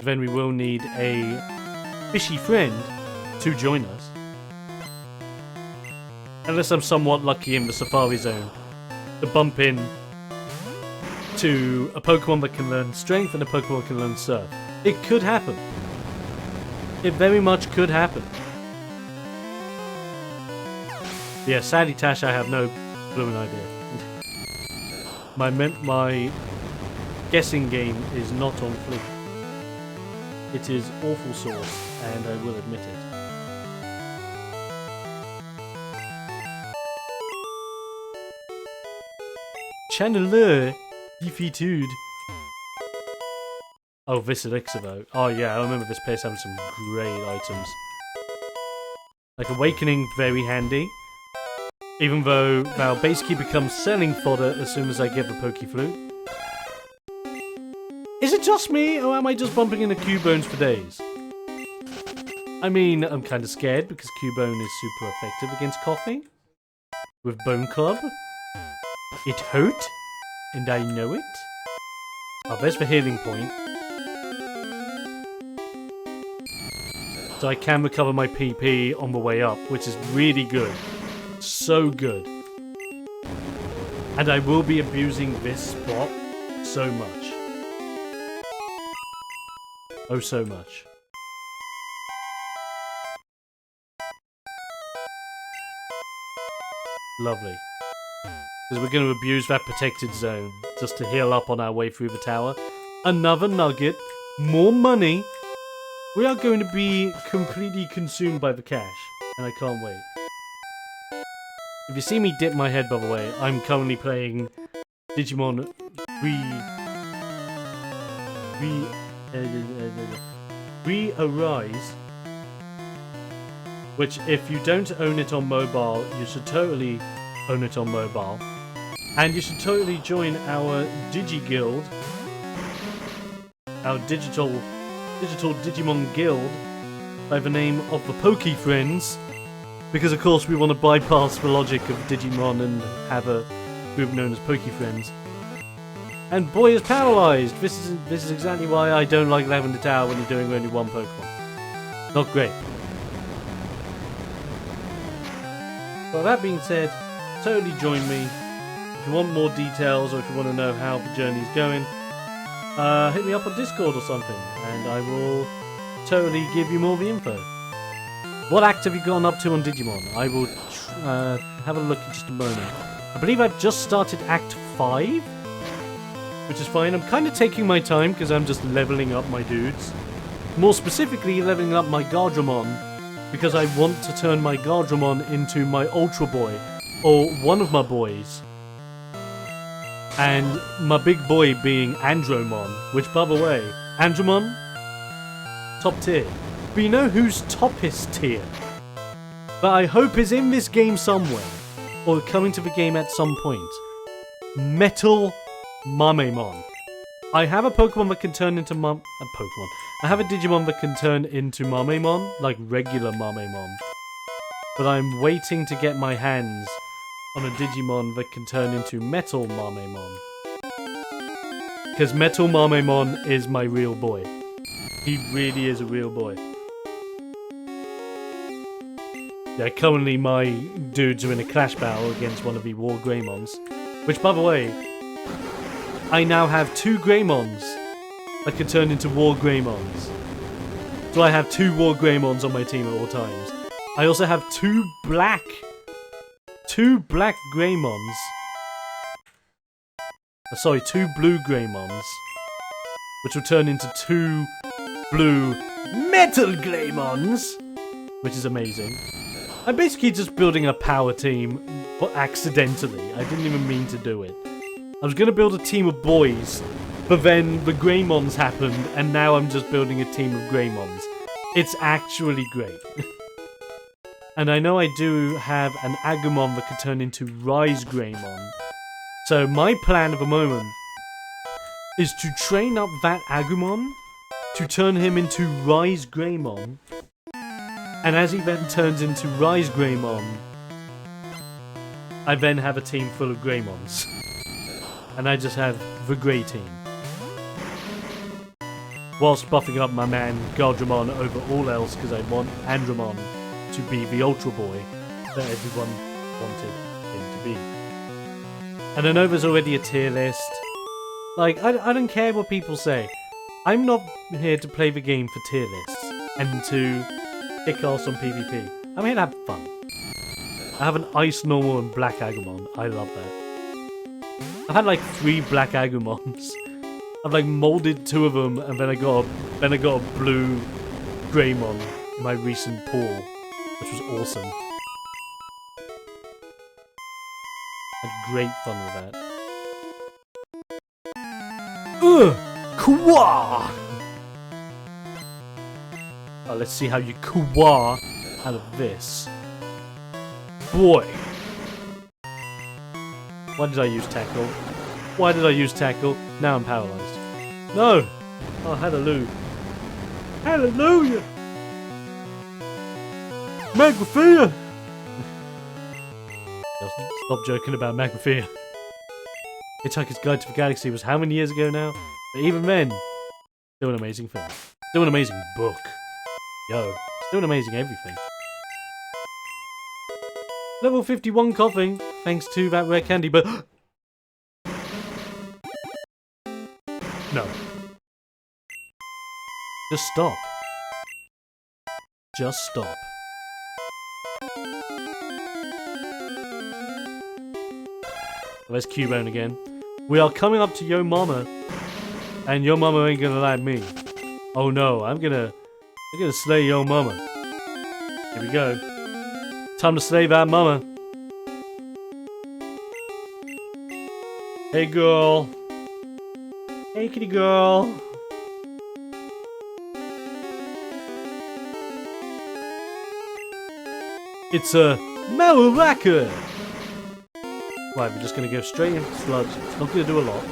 Then we will need a fishy friend to join us. Unless I'm somewhat lucky in the Safari Zone to bump in to a Pokemon that can learn Strength and a Pokemon that can learn Surf. It could happen. It very much could happen. Yeah, sadly Tash, I have no blooming idea. My guessing game is not on fleek. It is awful sauce, and I will admit it. Channeler defeated. Oh, this elixir though. Oh yeah, I remember this place having some great items. Like Awakening, very handy. Even though they'll basically become selling fodder as soon as I get the Pokeflute. Is it just me, or am I just bumping into Cubones for days? I mean, I'm kind of scared because Cubone is super effective against Koffing. With Bone Club. It hurt, and I know it. Oh, there's the healing point. So I can recover my PP on the way up, which is really good. So good. And I will be abusing this spot so much. Oh, so much. Lovely. Because we're going to abuse that protected zone just to heal up on our way through the tower. Another nugget. More money. We are going to be completely consumed by the cash. And I can't wait. If you see me dip my head, by the way, I'm currently playing Digimon Re-Arise, which if you don't own it on mobile, you should totally own it on mobile. And you should totally join our Digi Guild, our digital Digimon Guild, by the name of the Poke Friends, because of course we want to bypass the logic of Digimon and have a group known as Poke Friends. And boy is paralysed! This is exactly why I don't like Lavender Tower when you're doing only one Pokemon. Not great. But that being said, totally join me. If you want more details or if you want to know how the journey's going, hit me up on Discord or something, and I will totally give you more of the info. What act have you gotten up to on Digimon? I will have a look in just a moment. I believe I've just started Act 5, which is fine. I'm kind of taking my time because I'm just leveling up my dudes. More specifically, leveling up my Gardramon, because I want to turn my Gardramon into my Ultra Boy, or one of my boys. And my big boy being Andromon, which, by the way, Andromon, top tier. But you know who's toppest tier? But I hope is in this game somewhere, or coming to the game at some point. Metal Mamemon. I have a Pokemon that can turn into I have a Digimon that can turn into Mamemon, like regular Mamemon. But I'm waiting to get my hands on a Digimon that can turn into Metal Mamemon. Because Metal Mamemon is my real boy. He really is a real boy. Yeah, currently my dudes are in a clash battle against one of the War Greymons. Which, by the way, I now have 2 Greymons that can turn into War Greymons. So I have 2 War Greymons on my team at all times. I also have 2 black Greymons. Sorry, 2 blue Greymons. Which will turn into 2 blue Metal Greymons. Which is amazing. I'm basically just building a power team, but accidentally. I didn't even mean to do it. I was going to build a team of boys, but then the Greymons happened, and now I'm just building a team of Greymons. It's actually great. And I know I do have an Agumon that could turn into Rise Greymon. So my plan at the moment is to train up that Agumon to turn him into Rise Greymon. And as he then turns into Rise Greymon, I then have a team full of Greymons. And I just have the Grey team. Whilst buffing up my man Gardramon over all else because I want Andromon to be the Ultra Boy that everyone wanted him to be. And I know there's already a tier list. Like, I don't care what people say. I'm not here to play the game for tier lists and to kick ass on PvP. I'm here to have fun. I have an Ice Normal and Black Agumon. I love that. I've had like 3 Black Agumons. I've like molded 2 of them, and then I got a blue Greymon in my recent pull, which was awesome. Had great fun with that. Kwa! Oh, let's see how you kwa out of this. Boy! Why did I use tackle? Why did I use tackle? Now I'm paralyzed. No! Oh, hallelujah. Hallelujah! Magrathea! Stop joking about Magrathea. Hitchhiker's Guide to the Galaxy was how many years ago now? But even then, still an amazing film. Still an amazing book. Yo, still an amazing everything. Level 51 Koffing, thanks to that rare candy, but... No. Just stop. Just stop. There's Cubone again. We are coming up to Yo Mama, and Yo Mama ain't gonna like me. Oh no, I'm gonna slay Yo Mama. Here we go. Time to slay that mama. Hey, girl. Hey, kitty girl. It's a Maracas. Right, we're just gonna go straight into Sludge. It's not gonna do a lot.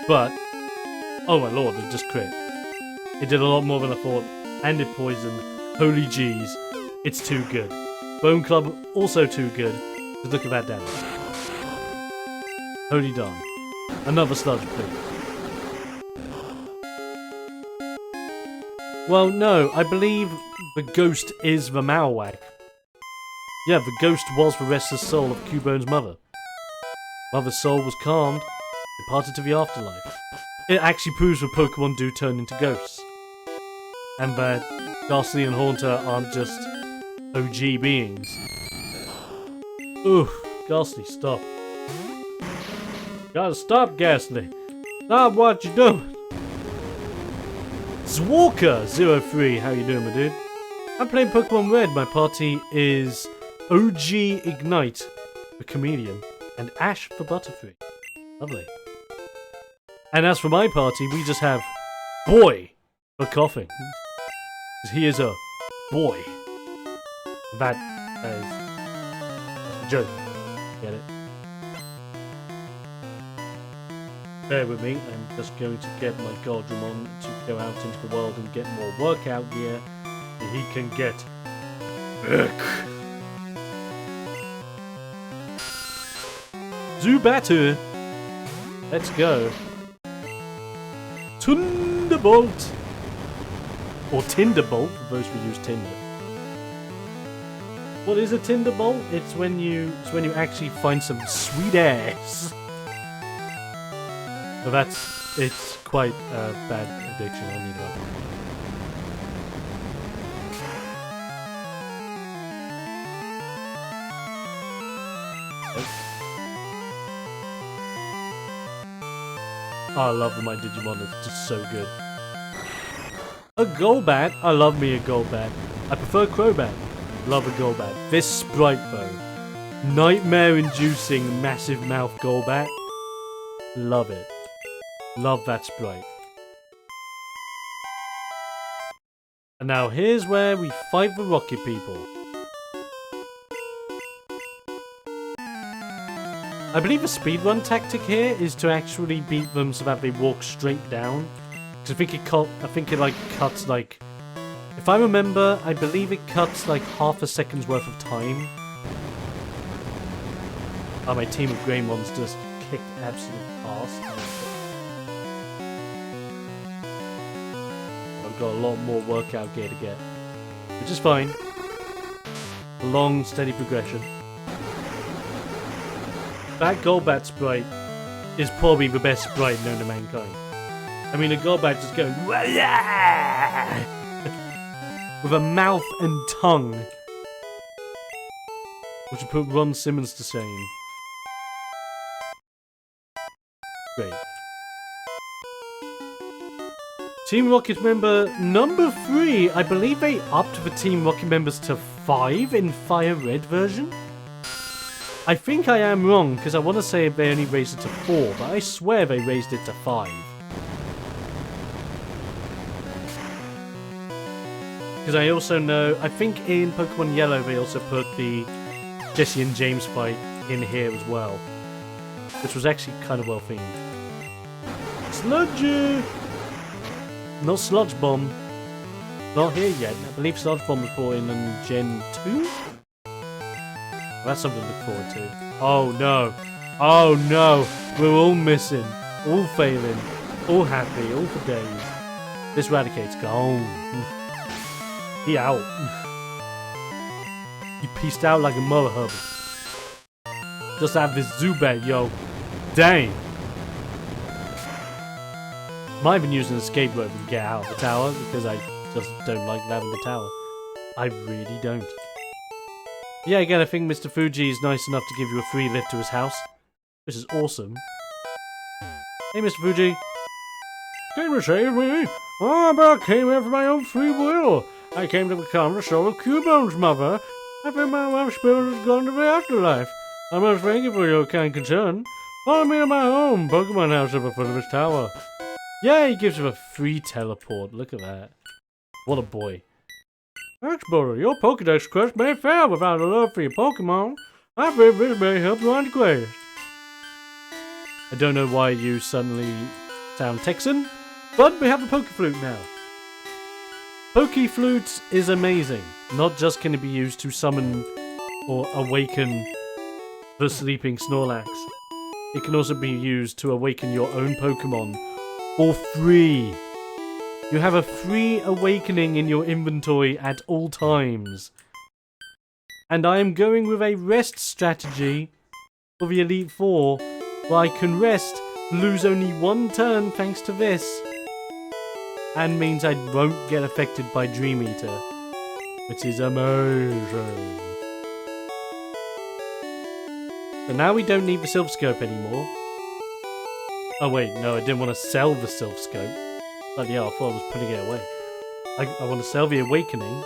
But, oh my lord, it just crit. It did a lot more than I thought. And it poisoned. Holy jeez. It's too good. Bone Club, also too good. Just look at that damage. Holy darn. Another Sludge, please. Well, no, I believe the ghost is the Marowak. Yeah, the ghost was the restless soul of Cubone's mother. Mother's soul was calmed, departed to the afterlife. It actually proves that Pokemon do turn into ghosts. And that Ghastly and Haunter aren't just OG beings. Ooh, Ghastly, stop. Gotta stop, Ghastly. Stop what you doing. Zwalker03, how you doing, my dude? I'm playing Pokemon Red. My party is OG Ignite, the Chameleon, and Ash the Butterfree. Lovely. And as for my party, we just have Boy for Koffing. He is a boy. That is a joke. Get it? Bear with me, I'm just going to get my Gardramon to go out into the world and get more workout gear so he can get back. Zubatsu! Let's go. Thunderbolt! Or Tinderbolt, for those who use Tinder. What is a Tinderbolt? It's when you actually find some sweet ass. So it's quite a bad addiction, I need help. Oh, I love my Digimon, it's just so good. A Golbat, I love me a Golbat. I prefer Crobat, love a Golbat. This sprite though, nightmare-inducing massive mouth Golbat, love it. Love that sprite. And now here's where we fight the Rocket People. I believe the speedrun tactic here is to actually beat them so that they walk straight down. Because I think it like cuts like... If I remember, I believe it cuts like half a second's worth of time. Oh, my team of Greymons just kicked absolute ass. I've got a lot more workout gear to get. Which is fine. A long, steady progression. That Golbat sprite is probably the best sprite known to mankind. I mean, a Golbat just going with a mouth and tongue, which would put Ron Simmons to shame. Great. Team Rocket member number 3. I believe they upped the Team Rocket members to 5 in Fire Red version. I think I am wrong, because I want to say they only raised it to 4, but I swear they raised it to 5. Because I also know, I think in Pokemon Yellow they also put the Jesse and James fight in here as well. Which was actually kind of well themed. Sludge! Not Sludge Bomb. Not here yet. I believe Sludge Bomb was brought in Gen 2? That's something to look forward to. Oh no. Oh no. We're all missing. All failing. All happy. All for days. This Raticate's gone. He out. He pieced out like a mother hubby. Just have this Zubat, yo. Dang. Might have been using an escape rope to get out of the tower because I just don't like Lavender Tower. I really don't. Yeah, again, I think Mr. Fuji is nice enough to give you a free lift to his house, which is awesome. Hey, Mr. Fuji. Came to save me? Oh, but I came here for my own free will. I came to become the soul of Cubone's mother. I think my wife's spirit has gone to the afterlife. I must thank you for your kind concern. Follow me to my home. Pokemon house at the foot of his tower. Yeah, he gives him a free teleport. Look at that. What a boy. Explorer, your Pokedex quest may fail without a love for your Pokemon. I fear this may help you on the quest. I don't know why you suddenly sound Texan, but we have a Pokeflute now. Pokeflute is amazing. Not just can it be used to summon or awaken the sleeping Snorlax. It can also be used to awaken your own Pokemon for free. You have a free awakening in your inventory at all times. And I am going with a rest strategy for the Elite Four, where I can rest, lose only 1 turn thanks to this, and means I won't get affected by Dream Eater, which is amazing. So now we don't need the Silph Scope anymore. Oh wait, no, I didn't want to sell the Silph Scope. But yeah, I thought I was putting it away. I want to sell the Awakening,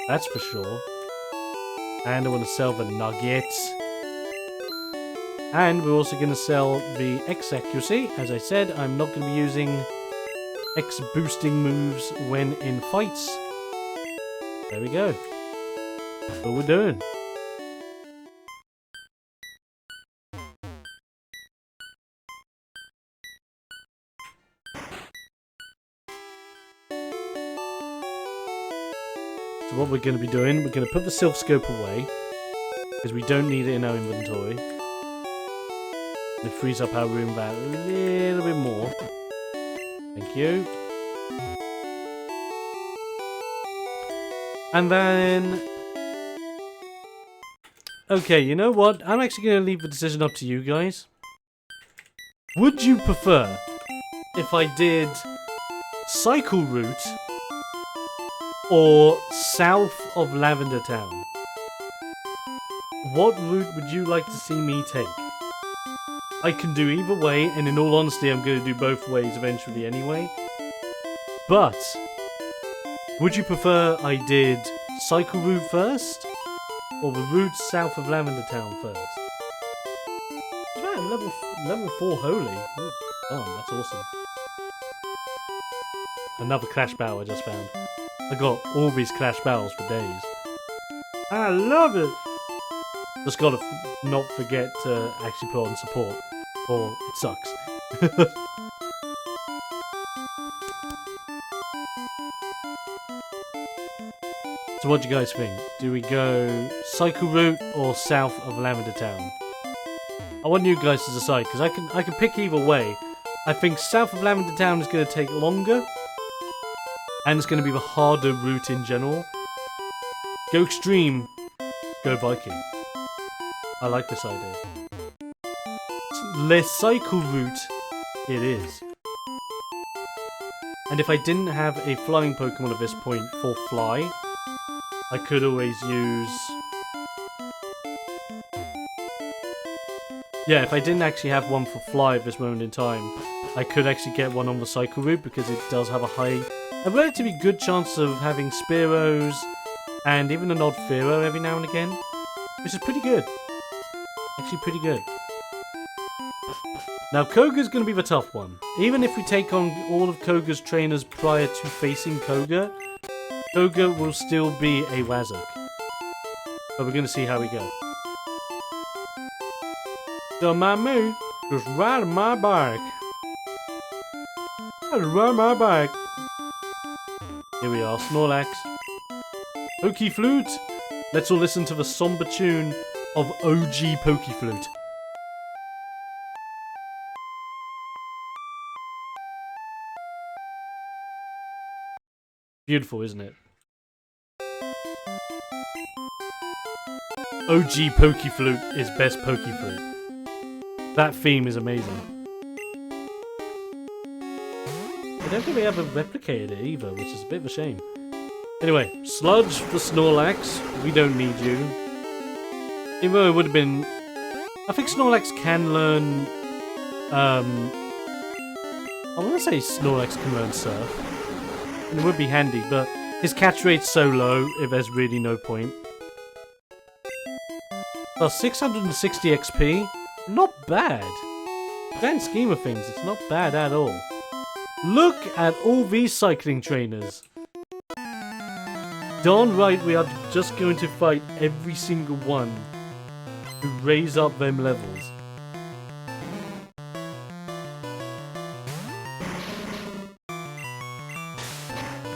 that's for sure. And I want to sell the Nuggets. And we're also going to sell the X Accuracy. As I said, I'm not going to be using X boosting moves when in fights. There we go. That's what we're doing. So what we're going to be doing, we're going to put the Silph Scope away, because we don't need it in our inventory. It frees up our room back a little bit more. Thank you. And then... okay, you know what? I'm actually going to leave the decision up to you guys. Would you prefer if I did Cycle Route or south of Lavender Town? What route would you like to see me take? I can do either way, and in all honesty, I'm going to do both ways eventually anyway. But, would you prefer I did Cycle Route first, or the route south of Lavender Town first? Man, level 4 Holy. Oh, that's awesome. Another Clash Battle I just found. I got all these Clash Battles for days. I love it! Just gotta not forget to actually put on support, or it sucks. So what do you guys think? Do we go Cycle Route or south of Lavender Town? I want you guys to decide, because I can pick either way. I think south of Lavender Town is going to take longer, and it's going to be the harder route in general. Go Extreme, go Viking. I like this idea. Less Cycle Route, it is. And if I didn't have a flying Pokemon at this point for Fly, I could always use... yeah, if I didn't actually have one for Fly at this moment in time, I could actually get one on the Cycle Route because it does have a relatively good chance of having Spearows and even an odd Fearow every now and again, which is pretty good. Actually pretty good. Now Koga's going to be the tough one. Even if we take on all of Koga's trainers prior to facing Koga, Koga will still be a Wazzock. But we're going to see how we go. Don't mind me, just ride my bike. Just ride my bike. Here we are, Snorlax. Pokeflute! Let's all listen to the somber tune of OG Pokeflute. Beautiful, isn't it? OG Pokeflute is best Pokeflute. That theme is amazing. I don't think we ever replicated it either, which is a bit of a shame. Anyway, Sludge for Snorlax. We don't need you. Even though it would have been... I think Snorlax can learn... I want to say Snorlax can learn Surf. And it would be handy, but his catch rate's so low, if there's really no point. Plus 660 XP? Not bad. grand scheme of things, it's not bad at all. Look at all these cycling trainers. Darn right, we are just going to fight every single one to raise up them levels.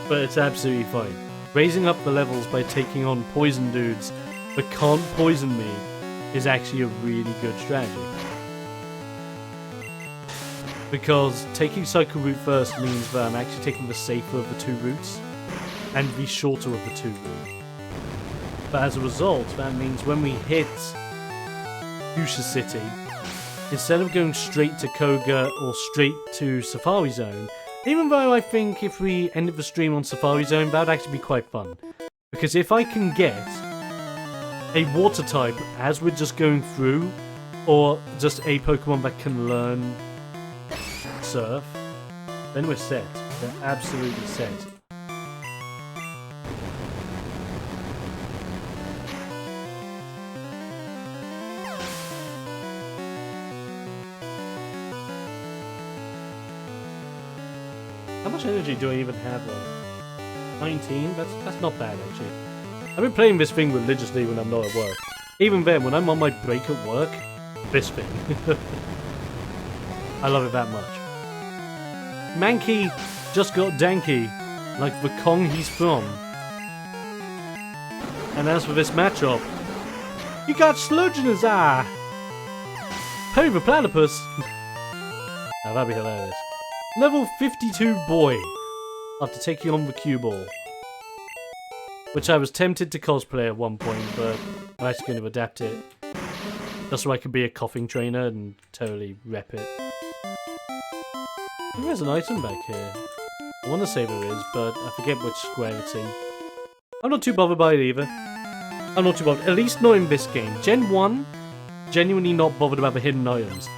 But it's absolutely fine. Raising up the levels by taking on poison dudes that can't poison me is actually a really good strategy. Because taking cycle route first means that I'm actually taking the safer of the two routes and the shorter of the two routes. But as a result, that means when we hit Fuchsia City, instead of going straight to Koga or straight to Safari Zone, even though I think if we ended the stream on Safari Zone, that would actually be quite fun. Because if I can get a water type as we're just going through, or just a Pokemon that can learn Surf, then we're set. We're absolutely set. How much energy do I even have though? 19? That's not bad actually. I've been playing this thing religiously when I'm not at work. Even then, when I'm on my break at work, this thing. I love it that much. Mankey just got Danky, like the Kong he's from. And as for this matchup, he got sludge in his eye! Perry the Platypus! Now that'd be hilarious. Level 52 boy, after taking on the cue ball. Which I was tempted to cosplay at one point, but I'm actually going to adapt it. Just so I can be a Koffing trainer and totally rep it. There's an item back here. I want to say there is, but I forget which square it's in. I'm not too bothered by it either. I'm not too bothered, at least not in this game. Gen 1, genuinely not bothered about the hidden items.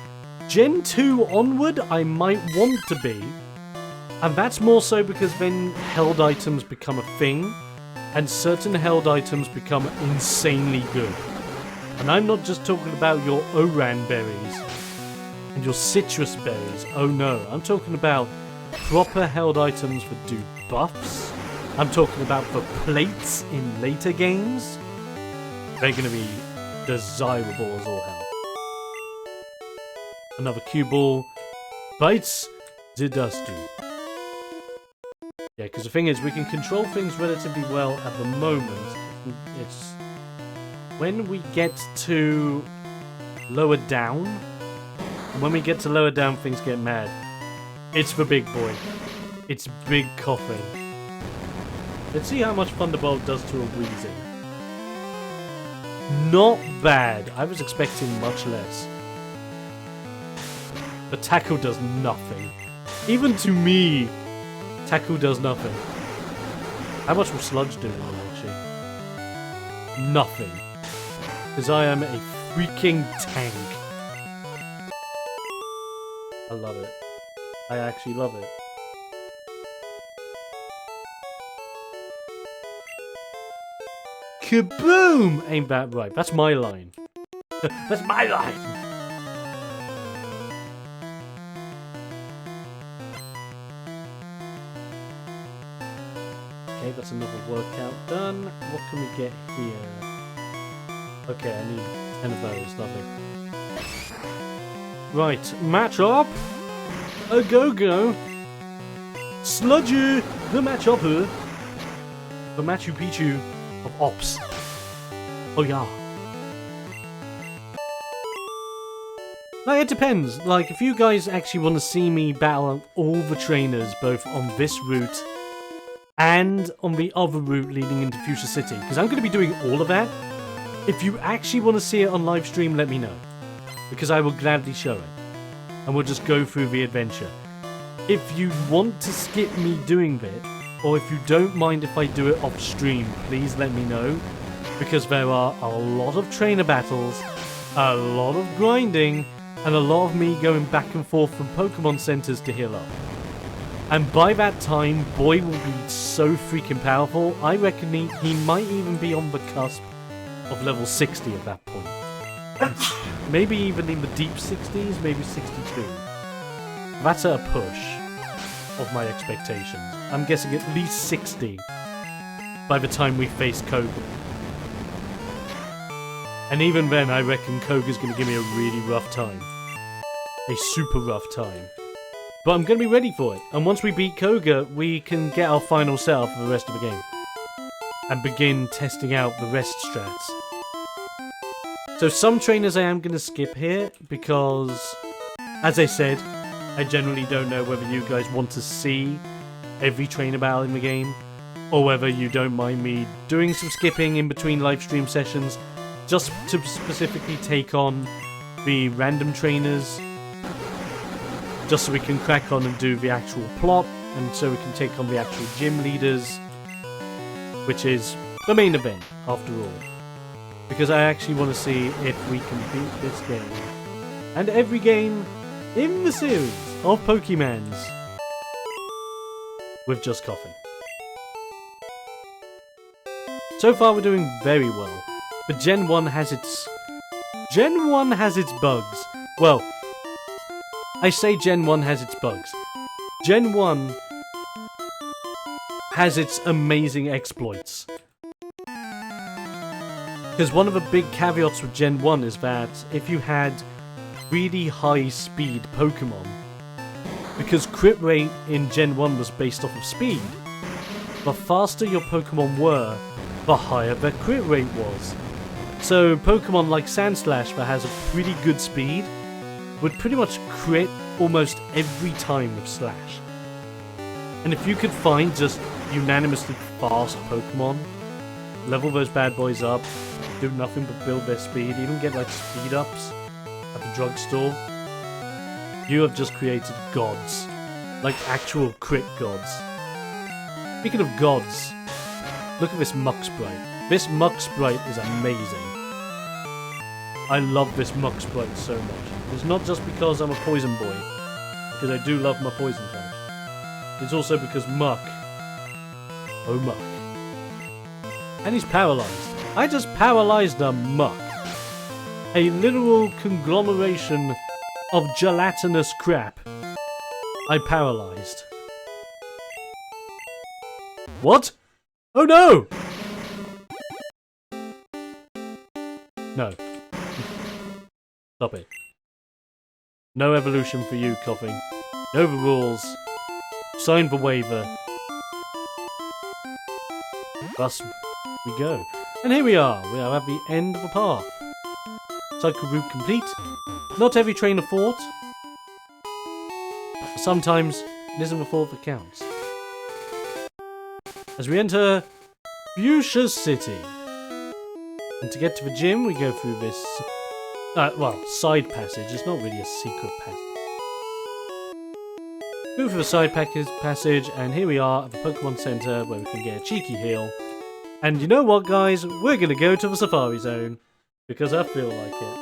Gen 2 onward, I might want to be. And that's more so because then held items become a thing. And certain held items become insanely good. And I'm not just talking about your Oran berries and your citrus berries. Oh no, I'm talking about proper held items that do buffs. I'm talking about the plates in later games. They're going to be desirable as all hell. Another cue ball. Bites the dusty. Yeah, because the thing is, we can control things relatively well at the moment. It's when we get to lower down. And when we get to lower down, things get mad. It's the big boy. It's Big Koffing. Let's see how much Thunderbolt does to a Weezing. Not bad. I was expecting much less. But Tackle does nothing. Even to me, Tackle does nothing. How much will Sludge do actually? Nothing. Because I am a freaking tank. I love it. I actually love it. Kaboom! Ain't that right? That's my line. That's my line! Okay, that's another workout done. What can we get here? Okay, I need 10 of those. Lovely. Right, match up! A go-go! Sludgy! The match upper! The Machu Picchu of Ops. Oh yeah. Like, it depends. Like, if you guys actually want to see me battle all the trainers, both on this route and on the other route leading into Fuchsia City, because I'm going to be doing all of that. If you actually want to see it on live stream, let me know, because I will gladly show it, and we'll just go through the adventure. If you want to skip me doing that, or if you don't mind if I do it off stream, please let me know, because there are a lot of trainer battles, a lot of grinding, and a lot of me going back and forth from Pokemon centers to heal up. And by that time, Boy will be so freaking powerful, I reckon he might even be on the cusp of level 60 at that point. Maybe even in the deep 60s, maybe 62. That's a push of my expectations. I'm guessing at least 60 by the time we face Koga. And even then, I reckon Koga's going to give me a really rough time. A super rough time. But I'm going to be ready for it. And once we beat Koga, we can get our final setup for the rest of the game. And begin testing out the rest strats. So some trainers I am going to skip here, because, as I said, I generally don't know whether you guys want to see every trainer battle in the game, or whether you don't mind me doing some skipping in between live stream sessions, just to specifically take on the random trainers, just so we can crack on and do the actual plot, and so we can take on the actual gym leaders, which is the main event, after all. Because I actually want to see if we can beat this game. And every game in the series of Pokemans with just Koffing. So far we're doing very well. But Gen 1 has its bugs. Well, I say Gen 1 has its bugs. Gen 1 has its amazing exploits. Because one of the big caveats with Gen 1 is that if you had really high speed Pokemon, because crit rate in Gen 1 was based off of speed, the faster your Pokemon were, the higher their crit rate was. So Pokemon like Sandslash that has a pretty good speed would pretty much crit almost every time with Slash. And if you could find just unanimously fast Pokemon, level those bad boys up, do nothing but build their speed, even get like speed ups at the drugstore, you have just created gods. Like actual crit gods. Speaking of gods, look at this Muck Sprite. This Muck Sprite is amazing. I love this Muck Sprite so much. It's not just because I'm a poison boy, because I do love my poison types. It's also because Muck. Oh Muck. And he's paralyzed. I just paralyzed a Muck. A literal conglomeration of gelatinous crap. I paralyzed. What? Oh no! No. Stop it. No evolution for you, Koffing. Know the rules. Sign the waiver. Thus we go. And here we are. We are at the end of the path. Cycle route complete. Not every trainer fought. Sometimes it isn't the thought that counts. As we enter Fuchsia City. And to get to the gym, we go through this, side passage. It's not really a secret passage. Go through the side passage, and here we are at the Pokemon Center, where we can get a cheeky heal. And you know what, guys? We're gonna go to the Safari Zone, because I feel like it.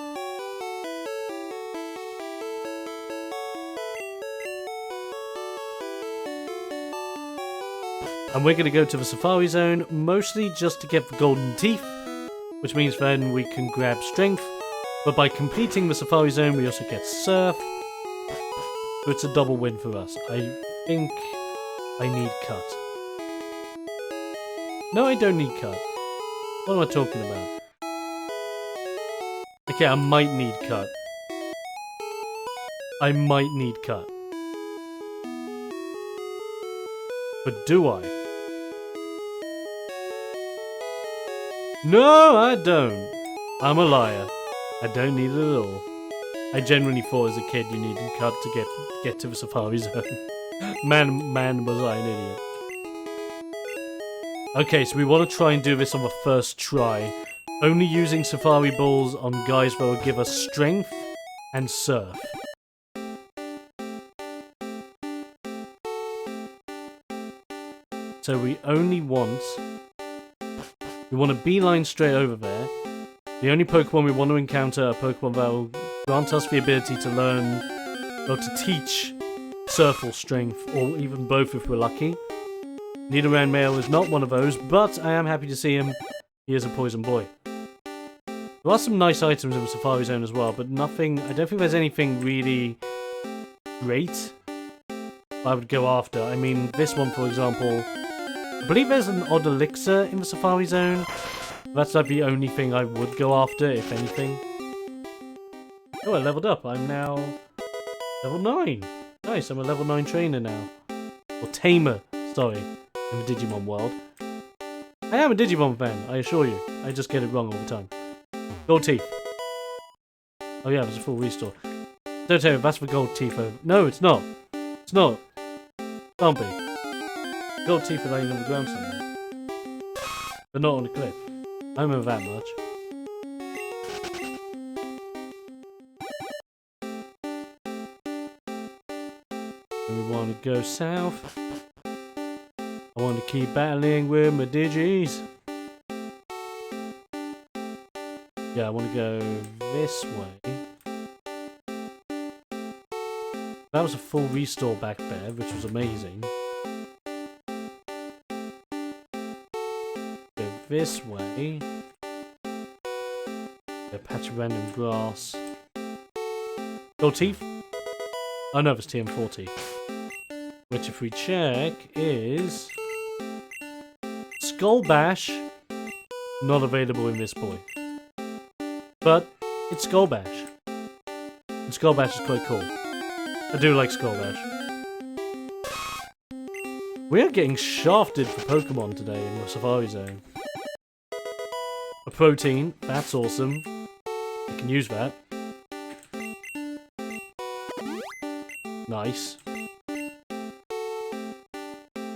And we're gonna go to the Safari Zone, mostly just to get the Golden Teeth, which means then we can grab Strength, but by completing the Safari Zone we also get Surf, so it's a double win for us. I think I need Cut. No, I don't need Cut. What am I talking about? Okay, I might need Cut. I might need Cut. But do I? No, I don't. I'm a liar. I don't need it at all. I genuinely thought as a kid you needed Cut to get to the Safari Zone. Man, was I an idiot. Okay, so we want to try and do this on the first try. Only using Safari Balls on guys that will give us Strength and Surf. So we want to beeline straight over there. The only Pokemon we want to encounter are Pokemon that will grant us the ability to learn, or to teach Surf or Strength, or even both if we're lucky. Nidoran Male is not one of those, but I am happy to see him. He is a poison boy. There are some nice items in the Safari Zone as well, but nothing... I don't think there's anything really great I would go after. I mean, this one, for example... I believe there's an odd elixir in the Safari Zone. That's like the only thing I would go after, if anything. Oh, I leveled up. I'm now... level 9. Nice, I'm a level 9 trainer now. Or tamer, sorry, in the Digimon world. I am a Digimon fan, I assure you. I just get it wrong all the time. Gold teeth. Oh yeah, there's a full restore. Don't tell me, that's the gold teeth. No, it's not. It's not. Can't be. Gold teeth are laying on the ground somewhere. But not on the cliff. I remember that much. And we want to go south. I want to keep battling with my Digis. Yeah, I want to go this way. That was a full restore back there, which was amazing. Go this way. A patch of random grass. Gold teeth? Oh no, it's TM40. Which, if we check, is... Skull Bash. Not available in this boy. But, it's Skull Bash. And Skull Bash is quite cool. I do like Skull Bash. We are getting shafted for Pokemon today in the Safari Zone. A protein, that's awesome. I can use that. Nice.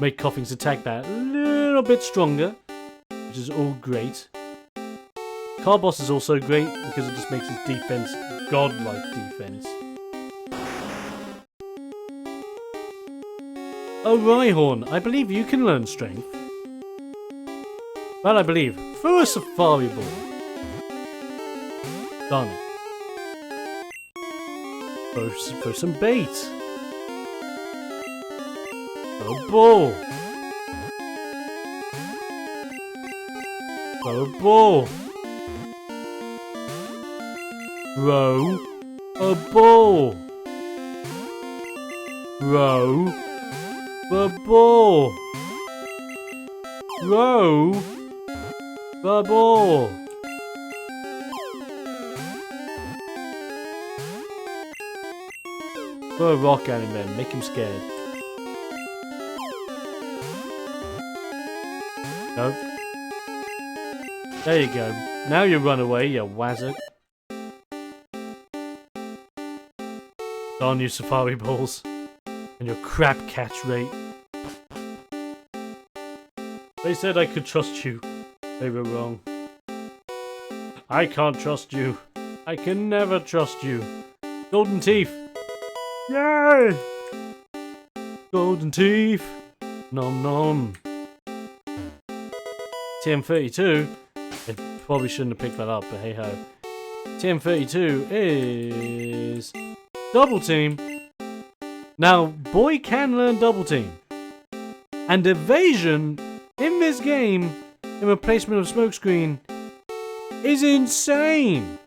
Make Koffing's attack that a little bit stronger, which is all great. Carboss is also great because it just makes his defense godlike defense. Oh, Rhyhorn, I believe you can learn strength. Well, I believe. Throw a Safari Ball. Darn it. Throw some bait. Throw a ball. Throw a ball. Throw a ball. Throw the ball. Throw the ball. Throw a rock at him then, make him scared. Nope. There you go. Now you run away, you wazzock. Darn you Safari Balls. And your crap catch rate. They said I could trust you. They were wrong. I can't trust you. I can never trust you. Golden teeth. Yay! Golden teeth. Nom nom. TM32. I probably shouldn't have picked that up, but hey ho. TM32 is double team. Now, boy can learn double team. And evasion in this game, in replacement of smokescreen, is insane.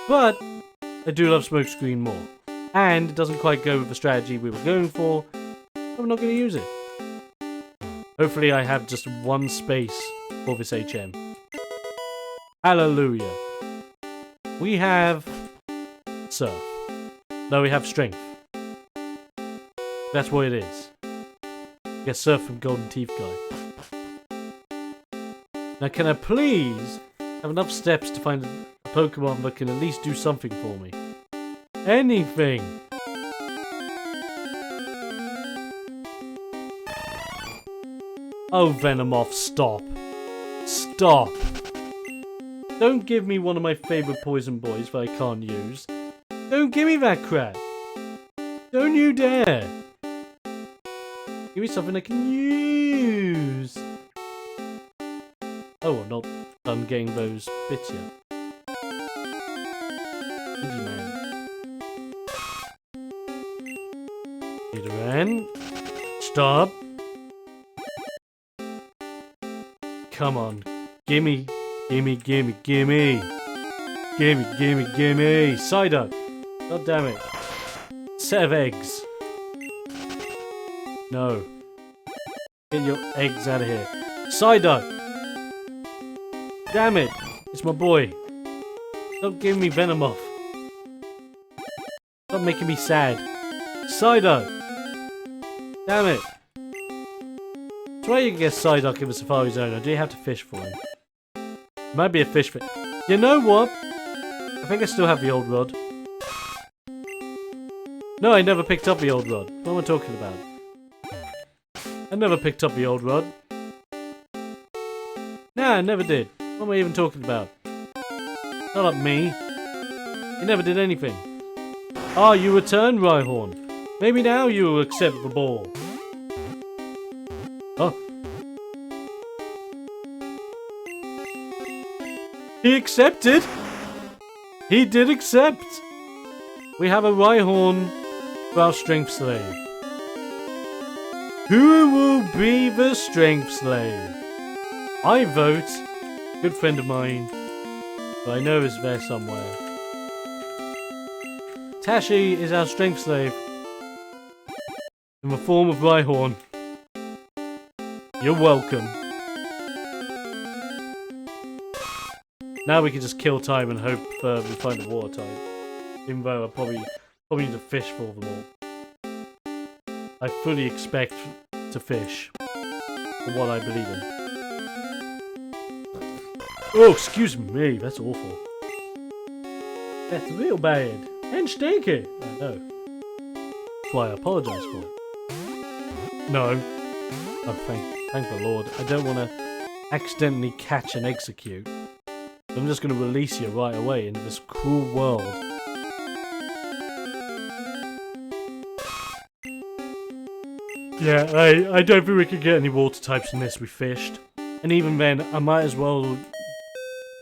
But I do love smokescreen more. And it doesn't quite go with the strategy we were going for, so we're not going to use it. Hopefully I have just one space for this HM. Hallelujah. We have Surf. No, we have Strength. That's what it is. Get Surf from Golden Teeth Guy. Now can I please have enough steps to find a Pokemon that can at least do something for me? Anything! Oh, Venomoth, stop. Stop. Don't give me one of my favourite poison boys that I can't use. Don't give me that crap. Don't you dare. Give me something I can use. Oh, I'm not done getting those bits yet. Digiman. Nidoran. Stop. Come on. Gimme Gimme, gimme, gimme. Gimme, gimme, gimme. Cider. God damn it. Set of eggs. No. Get your eggs out of here. Cider. Damn it. It's my boy. Stop giving me Venomoth. Stop making me sad. Psyduck! Damn it. So where you can get Psyduck in the Safari Zone, or do you have to fish for him? Might be a fish for... You know what? I think I still have the old rod. No, I never picked up the old rod. What am I talking about? I never picked up the old rod. Nah, I never did. What am I even talking about? Not like me. You never did anything. Ah, you returned, Rhyhorn. Maybe now you will accept the ball. Oh. He accepted! He did accept! We have a Rhyhorn for our strength slave. Who will be the strength slave? I vote. Good friend of mine. But I know it's there somewhere. Tashi is our strength slave. In the form of Rhyhorn. You're welcome. Now we can just kill time and hope we find a water type. Even though I probably need to fish for them all. I fully expect to fish. For what I believe in. Oh, excuse me, that's awful. That's real bad. And stinky. I know. That's why I apologise for it. No. Oh, thank the Lord. I don't want to accidentally catch and execute. I'm just going to release you right away into this cruel world. Yeah, I don't think we could get any water types unless we fished. And even then, I might as well...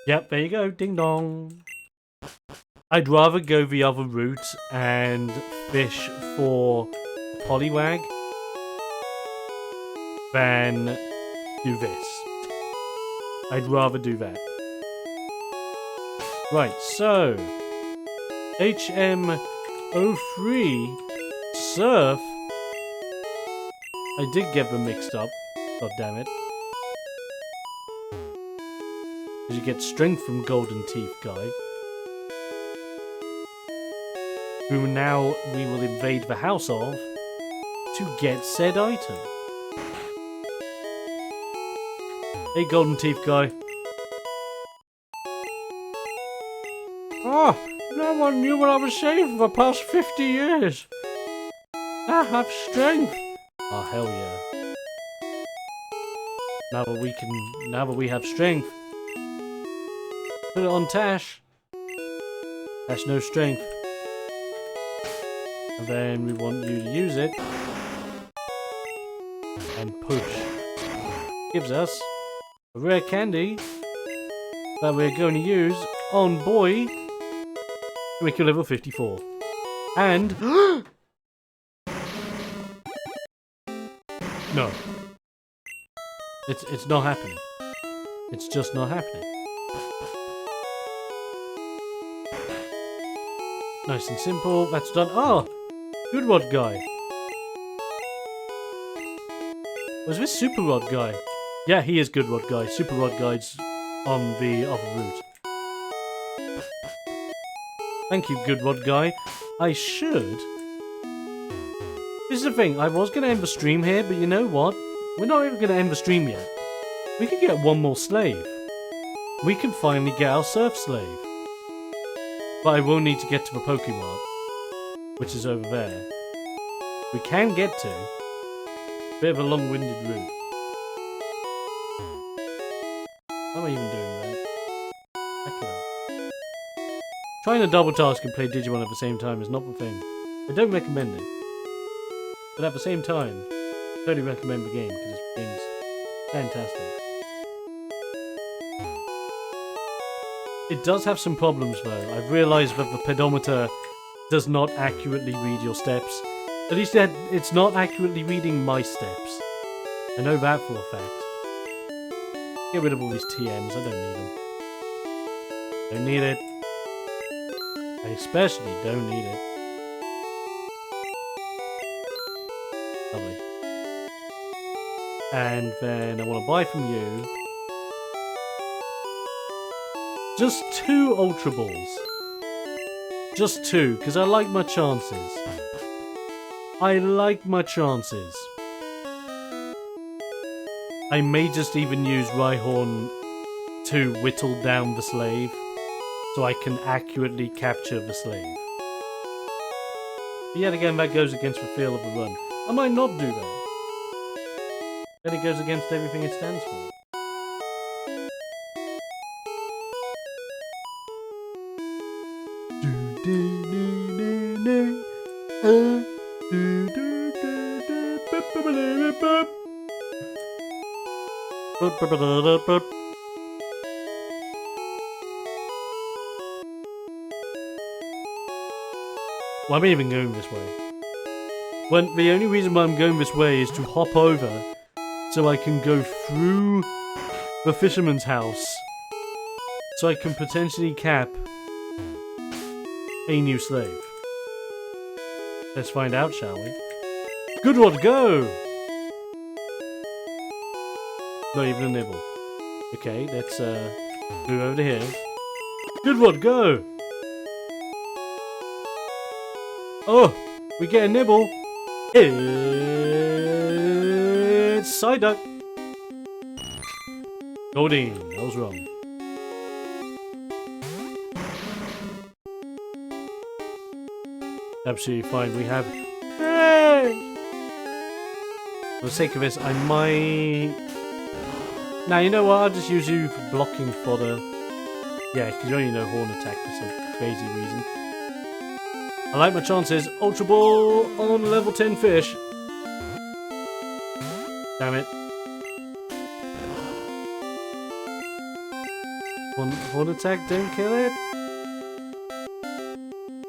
Yep, there you go. Ding dong. I'd rather go the other route and fish for a Poliwag than do this. I'd rather do that. Right, so HM03 Surf. I did get them mixed up. God damn it. Because you get strength from Golden Teeth Guy. Who now we will invade the house of to get said item. Hey, Golden Teeth Guy. Oh, no one knew what I was saying for the past 50 years. I have strength. Oh, hell yeah. Now that we have strength, put it on Tash. Tash no strength. And then we want you to use it. And push. Gives us a rare candy that we're going to use on Boy to make you level 54. And... no. It's not happening. It's just not happening. Nice and simple. That's done. Oh! Good Rod Guy. Was this Super Rod Guy? Yeah, he is Good Rod Guy. Super Rod Guy's on the other route. Thank you, Good Rod Guy. I should... This is the thing, I was going to end the stream here, but you know what? We're not even going to end the stream yet. We can get one more slave. We can finally get our Surf Slave. But I will need to get to the Pokemon, which is over there. We can get to. Bit of a long-winded route. How am I even doing that? Back it up. Trying to double task and play Digimon at the same time is not the thing. I don't recommend it. But at the same time, I totally recommend the game because this game's fantastic. It does have some problems though. I've realised that the pedometer does not accurately read your steps. At least it's not accurately reading my steps. I know that for a fact. Get rid of all these TMs, I don't need them. Don't need it. I especially don't need it. Lovely. And then I want to buy from you just 2 Ultra Balls. Just 2, because I like my chances. I like my chances. I may just even use Rhyhorn to whittle down the slave, so I can accurately capture the slave. But yet again, that goes against the feel of the run. I might not do that. Then it goes against everything it stands for. Why am I even going this way? When the only reason why I'm going this way is to hop over so I can go through the fisherman's house so I can potentially cap a new slave. Let's find out, shall we? Good one, go! Not even a nibble. Okay, let's move over to here. Good one, go! Oh, we get a nibble. It's Psyduck. Goldeen, I was wrong. Absolutely fine, we have... Hey! For the sake of this, I might... Now, you know what, I'll just use you for blocking fodder. Yeah, because you only know Horn Attack for some crazy reason. I like my chances. Ultra Ball on level 10 fish. Damn it. Horn Attack, don't kill it.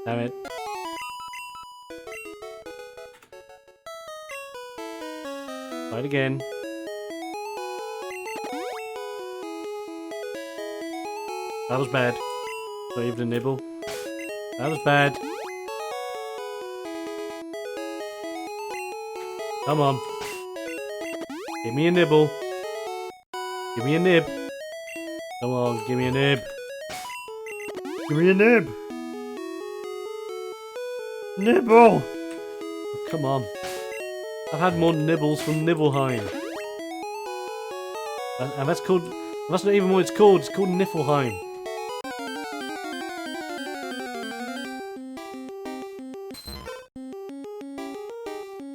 Damn it. Try it again. That was bad. Not even a nibble. That was bad. Come on. Give me a nibble. Give me a nib. Come on, give me a nib. Give me a nib. Nibble! Oh, come on. I've had more nibbles from Nibelheim. And that's called... That's not even what it's called. It's called Niflheim.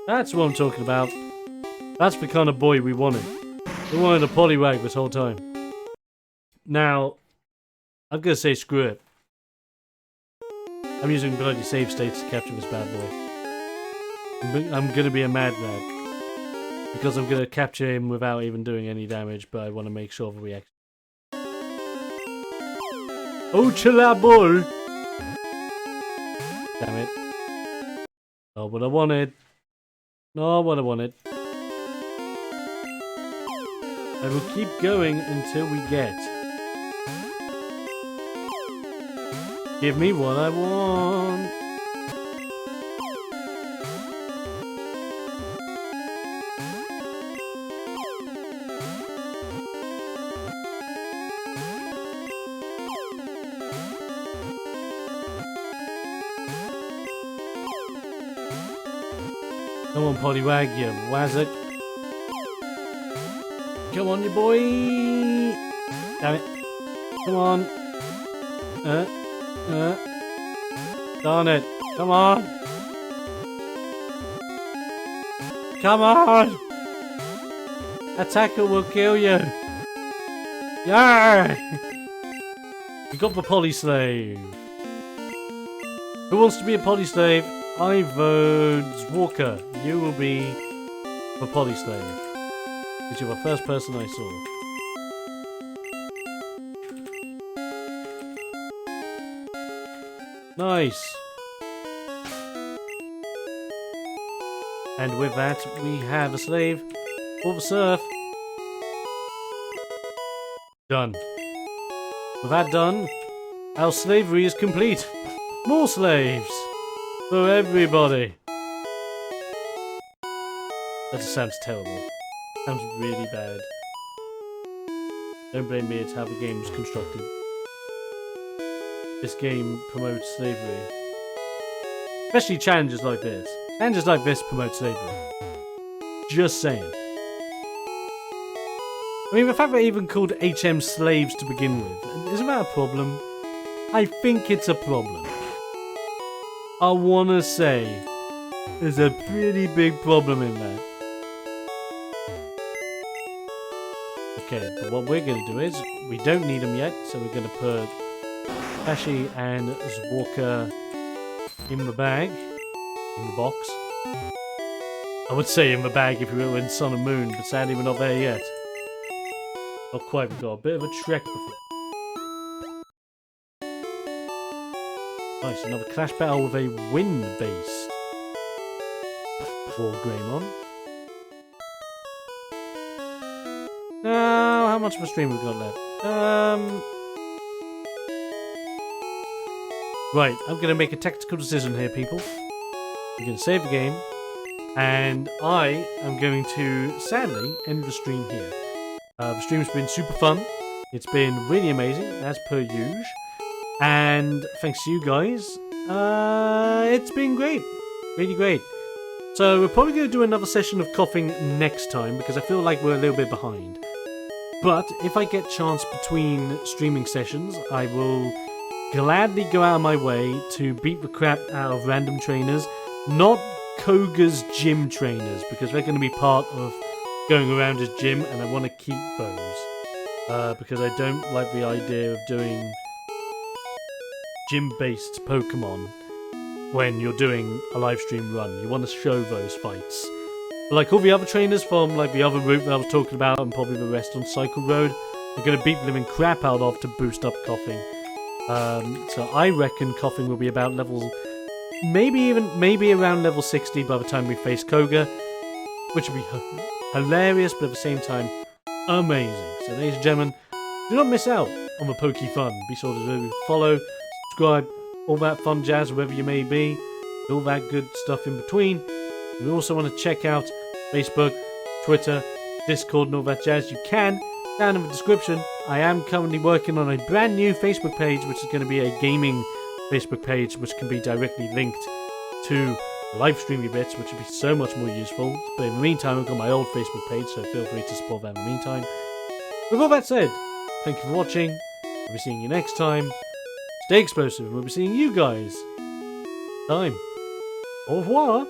That's what I'm talking about. That's the kind of boy we wanted. We wanted a Poliwag this whole time. Now, I'm gonna say screw it. I'm using bloody save states to capture this bad boy. I'm gonna be a madman. Because I'm gonna capture him without even doing any damage, but I want to make sure of the reaction. Oh, chilla ball! Damn it. Not what I wanted. Not what I wanted. I will keep going until we get. Give me what I want. Come on, Poliwag, you wazzock. Come on, you boy. Damn it. Come on. Darn it. Come on. Come on. Attacker will kill you. Yay! We got the Polyslave. Who wants to be a Polyslave? I vote Walker. You will be the Polyslave. Because you're the first person I saw. Nice. And with that, we have a slave for the surf. Done. With that done, Our slavery is complete. More slaves. For everybody. That just sounds terrible. Sounds really bad. Don't blame me, it's how the game was constructed. This game promotes slavery. Especially challenges like this. Challenges like this promote slavery. Just saying. I mean, the fact they're even called HM slaves to begin with, isn't that a problem? I think it's a problem. I wanna say there's a pretty big problem in that. Okay, but what we're gonna do is, we don't need them yet, so we're gonna put Tashi and Zwalker in the bag, in the box. I would say in the bag if we were in Sun and Moon, but sadly we're not there yet. Not quite, we've got a bit of a trek before. Nice, another clash battle with a wind-based for Greymon. Now, how much of a stream we've got left? Right, I'm going to make a tactical decision here, people. I'm going to save the game, and I am going to, sadly, end the stream here. The stream's been super fun. It's been really amazing, as per usual. And thanks to you guys, it's been great. Really great. So we're probably going to do another session of Koffing next time, because I feel like we're a little bit behind. But if I get chance between streaming sessions, I will gladly go out of my way to beat the crap out of random trainers. Not Koga's gym trainers, because they're going to be part of going around his gym, and I want to keep those. Because I don't like the idea of doing gym-based Pokemon when you're doing a live stream run. You want to show those fights. But like all the other trainers from like the other route that I was talking about, and probably the rest on Cycle Road, you're going to beat the living crap out of to boost up Koffing. So I reckon Koffing will be about level, maybe around level 60 by the time we face Koga, which would be hilarious, but at the same time, amazing. So ladies and gentlemen, do not miss out on the Poke Fun. Be sure to follow, subscribe, all that fun jazz wherever you may be, all that good stuff in between. We also want to check out Facebook, Twitter, Discord and all that jazz. You can, down in the description. I am currently working on a brand new Facebook page, which is going to be a gaming Facebook page, which can be directly linked to live streaming bits, which would be so much more useful. But in the meantime, I've got my old Facebook page, so feel free to support that in the meantime. With all that said, thank you for watching. I'll be seeing you next time. Stay explosive, and we'll be seeing you guys. Time. Au revoir.